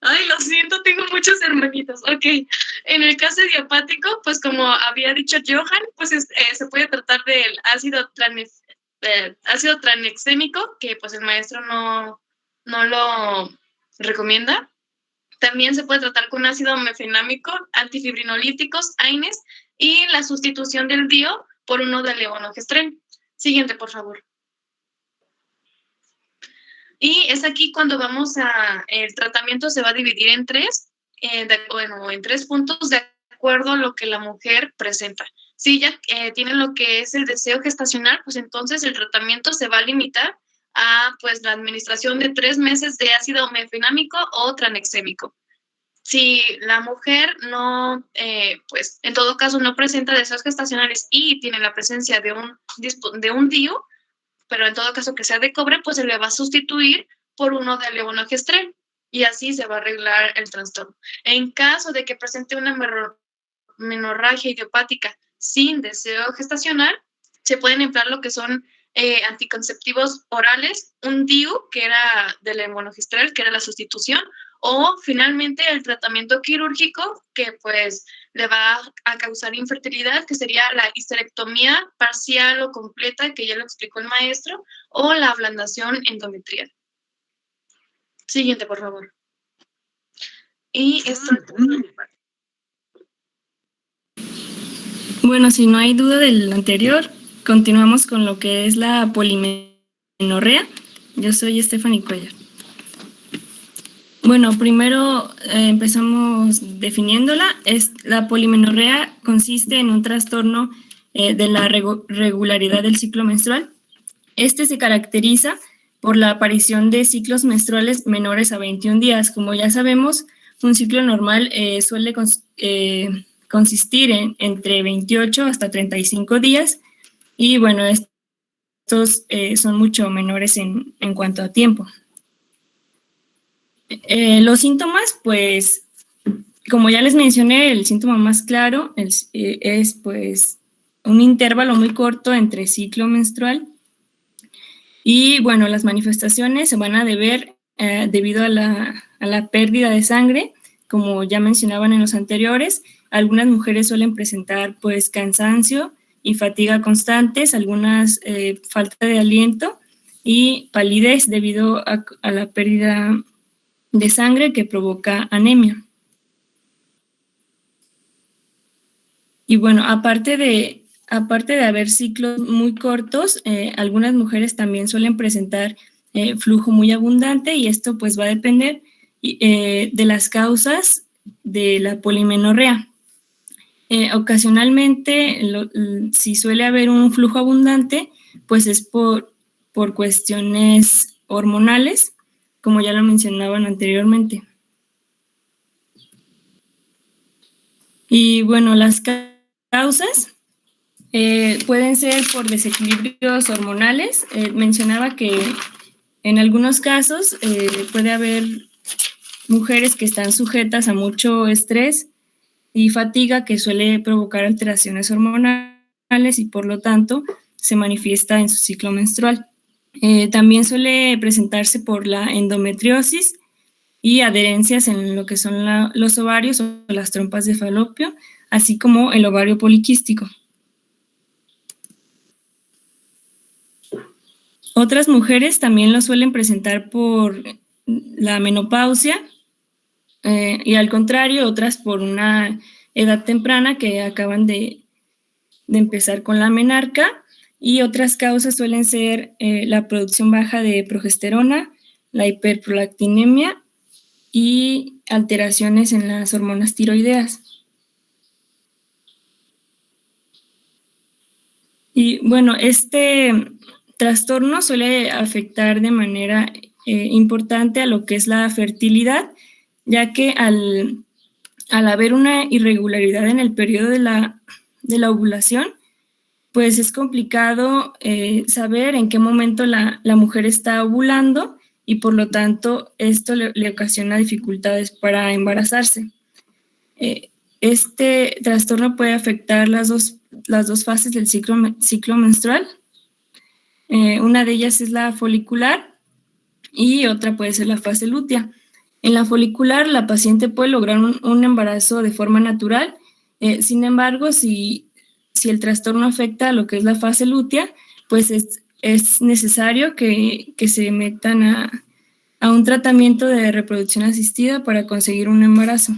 Ay, lo siento, tengo muchos hermanitos. Ok, en el caso idiopático, pues como había dicho Johan, pues se puede tratar del ácido tranexémico, que pues el maestro no lo recomienda. También se puede tratar con ácido mefenámico, antifibrinolíticos, AINES, y la sustitución del DIO por uno de levonorgestrel. Siguiente, por favor. Y es aquí cuando el tratamiento se va a dividir en 3, en 3 puntos de acuerdo a lo que la mujer presenta. Si ella tiene lo que es el deseo gestacional, pues entonces el tratamiento se va a limitar a pues la administración de 3 meses de ácido mefenámico o tranexémico. Si la mujer no, pues en todo caso no presenta deseos gestacionales y tiene la presencia de un DIU, pero en todo caso que sea de cobre, pues se le va a sustituir por uno de levonorgestrel y así se va a arreglar el trastorno. En caso de que presente una menorragia idiopática sin deseo gestacional, se pueden emplear lo que son anticonceptivos orales, un DIU, que era del levonorgestrel, que era la sustitución, o finalmente el tratamiento quirúrgico, que pues le va a causar infertilidad, que sería la histerectomía parcial o completa, que ya lo explicó el maestro, o la ablandación endometrial. Siguiente, por favor. Y esto es todo de mi parte. Bueno, si no hay duda del anterior, continuamos con lo que es la polimenorrea. Yo soy Stephanie Cuellar. Bueno, primero empezamos definiéndola. La polimenorrea consiste en un trastorno de la regularidad del ciclo menstrual. Este se caracteriza por la aparición de ciclos menstruales menores a 21 días. Como ya sabemos, un ciclo normal suele consistir en entre 28 hasta 35 días y bueno, estos son mucho menores en cuanto a tiempo. Los síntomas, pues, como ya les mencioné, el síntoma más claro es pues un intervalo muy corto entre ciclo menstrual y bueno, las manifestaciones se van a deber debido a la pérdida de sangre, como ya mencionaban en los anteriores. Algunas mujeres suelen presentar pues cansancio y fatiga constantes, algunas falta de aliento y palidez debido a la pérdida de sangre que provoca anemia. Y bueno, aparte de haber ciclos muy cortos, algunas mujeres también suelen presentar flujo muy abundante y esto pues va a depender de las causas de la polimenorrea. Ocasionalmente, si suele haber un flujo abundante, pues es por cuestiones hormonales, como ya lo mencionaban anteriormente. Y bueno, las causas pueden ser por desequilibrios hormonales. Mencionaba que en algunos casos puede haber mujeres que están sujetas a mucho estrés y fatiga que suele provocar alteraciones hormonales y por lo tanto se manifiesta en su ciclo menstrual. También suele presentarse por la endometriosis y adherencias en lo que son los ovarios o las trompas de falopio, así como el ovario poliquístico. Otras mujeres también lo suelen presentar por la menopausia y al contrario, otras por una edad temprana que acaban de empezar con la menarca. Y otras causas suelen ser la producción baja de progesterona, la hiperprolactinemia y alteraciones en las hormonas tiroideas. Y bueno, este trastorno suele afectar de manera importante a lo que es la fertilidad, ya que al haber una irregularidad en el periodo de la ovulación, pues es complicado saber en qué momento la mujer está ovulando y por lo tanto esto le ocasiona dificultades para embarazarse. Este trastorno puede afectar las dos fases del ciclo menstrual. Una de ellas es la folicular y otra puede ser la fase lútea. En la folicular, la paciente puede lograr un embarazo de forma natural. Sin embargo, si el trastorno afecta a lo que es la fase lútea, pues es necesario que se metan a un tratamiento de reproducción asistida para conseguir un embarazo.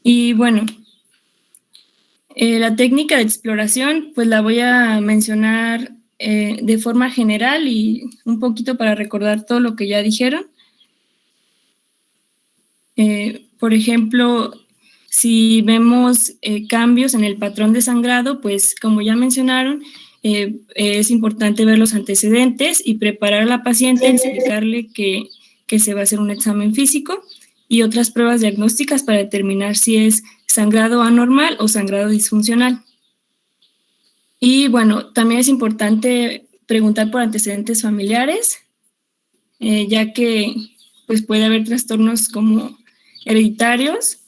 Y bueno, la técnica de exploración, pues la voy a mencionar de forma general y un poquito para recordar todo lo que ya dijeron. Por ejemplo, si vemos cambios en el patrón de sangrado, pues como ya mencionaron, es importante ver los antecedentes y preparar a la paciente, explicarle que se va a hacer un examen físico y otras pruebas diagnósticas para determinar si es sangrado anormal o sangrado disfuncional. Y bueno, también es importante preguntar por antecedentes familiares, ya que pues puede haber trastornos como hereditarios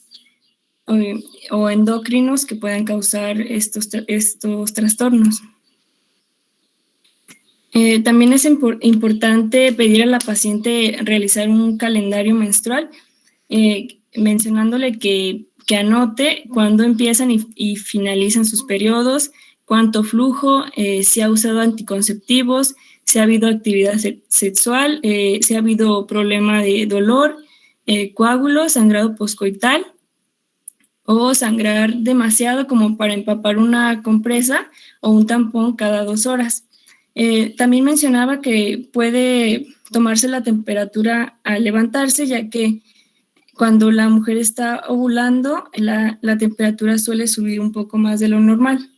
o endocrinos que puedan causar estos trastornos. También es importante pedir a la paciente realizar un calendario menstrual, mencionándole que anote cuándo empiezan y finalizan sus periodos, cuánto flujo, si ha usado anticonceptivos, si ha habido actividad sexual, si ha habido problema de dolor, coágulos, sangrado poscoital o sangrar demasiado como para empapar una compresa o un tampón cada 2 horas. También mencionaba que puede tomarse la temperatura al levantarse, ya que cuando la mujer está ovulando, la temperatura suele subir un poco más de lo normal.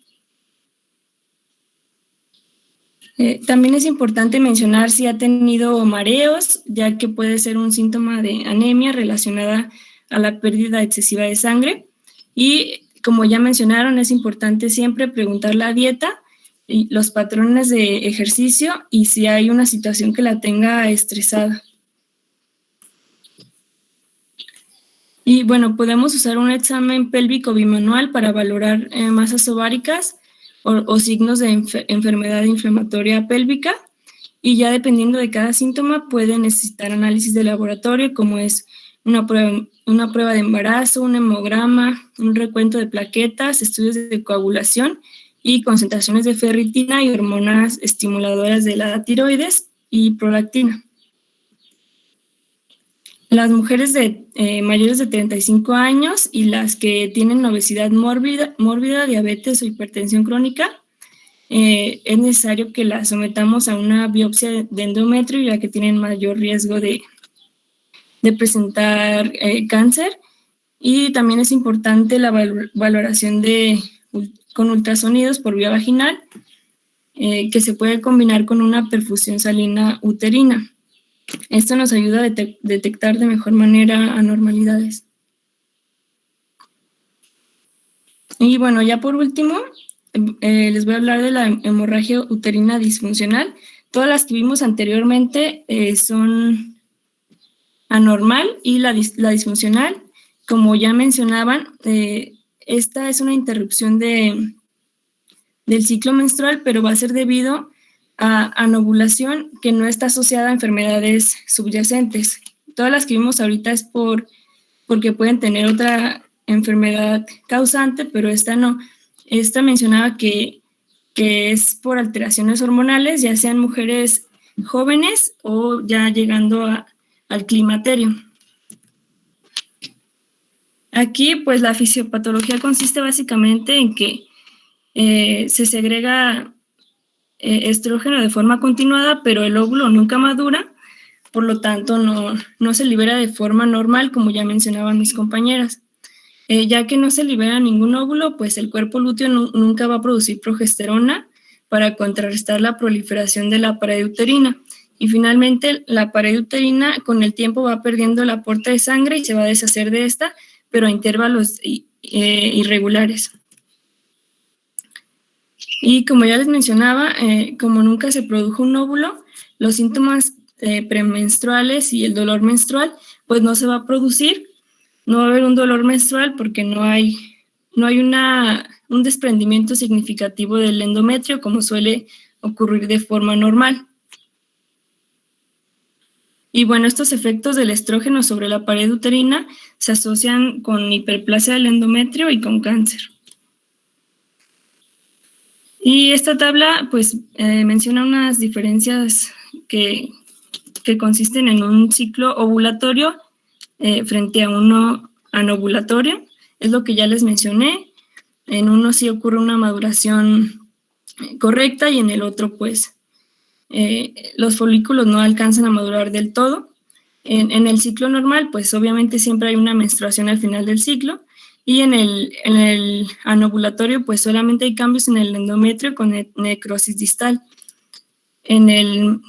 También es importante mencionar si ha tenido mareos, ya que puede ser un síntoma de anemia relacionada a la pérdida excesiva de sangre. Y como ya mencionaron, es importante siempre preguntar la dieta y los patrones de ejercicio y si hay una situación que la tenga estresada. Y bueno, podemos usar un examen pélvico bimanual para valorar masas ováricas o signos de enfermedad inflamatoria pélvica, y ya dependiendo de cada síntoma puede necesitar análisis de laboratorio como es una prueba de embarazo, un hemograma, un recuento de plaquetas, estudios de coagulación y concentraciones de ferritina y hormonas estimuladoras de la tiroides y prolactina. Las mujeres mayores de 35 años y las que tienen obesidad mórbida, diabetes o hipertensión crónica, es necesario que las sometamos a una biopsia de endometrio, ya que tienen mayor riesgo de presentar cáncer. Y también es importante la valoración con ultrasonidos por vía vaginal, que se puede combinar con una perfusión salina uterina. Esto nos ayuda a detectar de mejor manera anormalidades. Y bueno, ya por último, les voy a hablar de la hemorragia uterina disfuncional. Todas las que vimos anteriormente son anormal, y la disfuncional, como ya mencionaban, esta es una interrupción del ciclo menstrual, pero va a ser debido a anovulación que no está asociada a enfermedades subyacentes. Todas las que vimos ahorita es porque pueden tener otra enfermedad causante, pero esta no. Esta mencionaba que es por alteraciones hormonales, ya sean mujeres jóvenes o ya llegando al climaterio. Aquí, pues, la fisiopatología consiste básicamente en que se segrega estrógeno de forma continuada, pero el óvulo nunca madura, por lo tanto no se libera de forma normal, como ya mencionaban mis compañeras. Ya que no se libera ningún óvulo, pues el cuerpo lúteo nunca va a producir progesterona para contrarrestar la proliferación de la pared uterina. Y finalmente, la pared uterina con el tiempo va perdiendo el aporte de sangre y se va a deshacer de esta, pero a intervalos irregulares. Y como ya les mencionaba, como nunca se produjo un óvulo, los síntomas premenstruales y el dolor menstrual, pues no se va a producir. No va a haber un dolor menstrual porque no hay un desprendimiento significativo del endometrio, como suele ocurrir de forma normal. Y bueno, estos efectos del estrógeno sobre la pared uterina se asocian con hiperplasia del endometrio y con cáncer. Y esta tabla, pues, menciona unas diferencias que consisten en un ciclo ovulatorio frente a uno anovulatorio. Es lo que ya les mencioné. En uno sí ocurre una maduración correcta y en el otro, pues, los folículos no alcanzan a madurar del todo. En el ciclo normal, pues obviamente siempre hay una menstruación al final del ciclo, Y en el anovulatorio, pues solamente hay cambios en el endometrio con necrosis distal. En el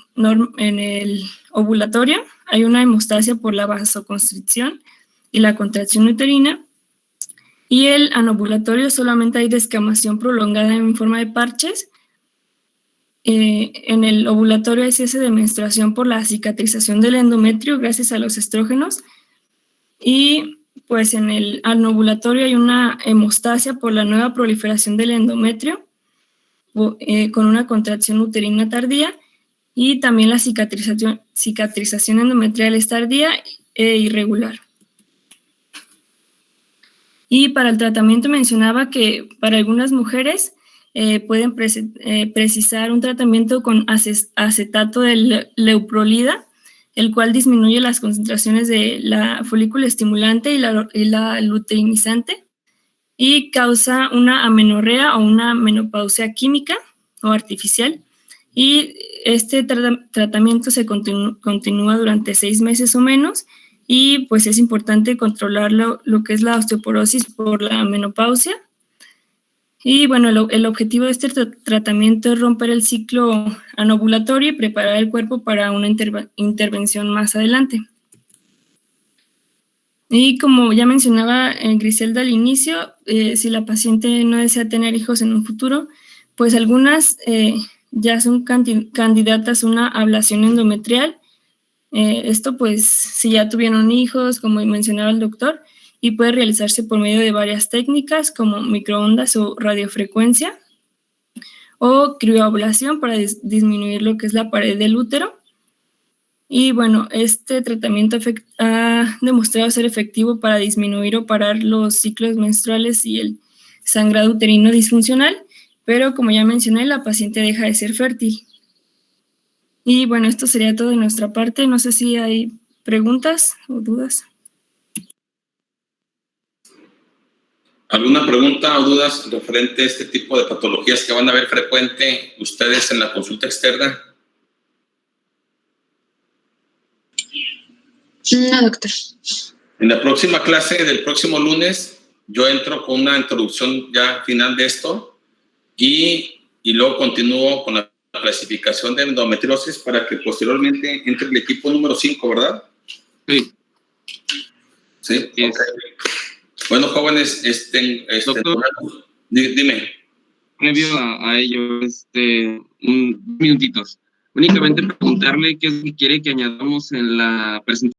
ovulatorio hay una hemostasia por la vasoconstricción y la contracción uterina. Y el anovulatorio solamente hay descamación prolongada en forma de parches. En el ovulatorio hay cese de menstruación por la cicatrización del endometrio gracias a los estrógenos. Y pues en el anovulatorio hay una hemostasia por la nueva proliferación del endometrio con una contracción uterina tardía, y también la cicatrización endometrial es tardía e irregular. Y para el tratamiento mencionaba que para algunas mujeres pueden precisar un tratamiento con acetato de leuprolida, el cual disminuye las concentraciones de la folícula estimulante y la luteinizante y causa una amenorrea o una menopausia química o artificial. Y este tratamiento se continúa durante 6 meses o menos, y pues es importante controlar lo que es la osteoporosis por la menopausia. Y bueno, el objetivo de este tratamiento es romper el ciclo anovulatorio y preparar el cuerpo para una intervención más adelante. Y como ya mencionaba Griselda al inicio, si la paciente no desea tener hijos en un futuro, pues algunas ya son candidatas a una ablación endometrial. Esto pues si ya tuvieron hijos, como mencionaba el doctor, y puede realizarse por medio de varias técnicas como microondas o radiofrecuencia o crioablación para disminuir lo que es la pared del útero. Y bueno, este tratamiento ha demostrado ser efectivo para disminuir o parar los ciclos menstruales y el sangrado uterino disfuncional, pero como ya mencioné, la paciente deja de ser fértil. Y bueno, esto sería todo de nuestra parte. No sé si hay preguntas o dudas. ¿Alguna pregunta o dudas referente a este tipo de patologías que van a ver frecuente ustedes en la consulta externa? No, doctor. En la próxima clase del próximo lunes, yo entro con una introducción ya final de esto y luego continúo con la clasificación de endometriosis para que posteriormente entre el equipo número 5, ¿verdad? Sí. Sí, okay. Bueno, jóvenes, Doctor, dime. Previo a ello, minutitos. Únicamente preguntarle qué es lo que quiere que añadamos en la presentación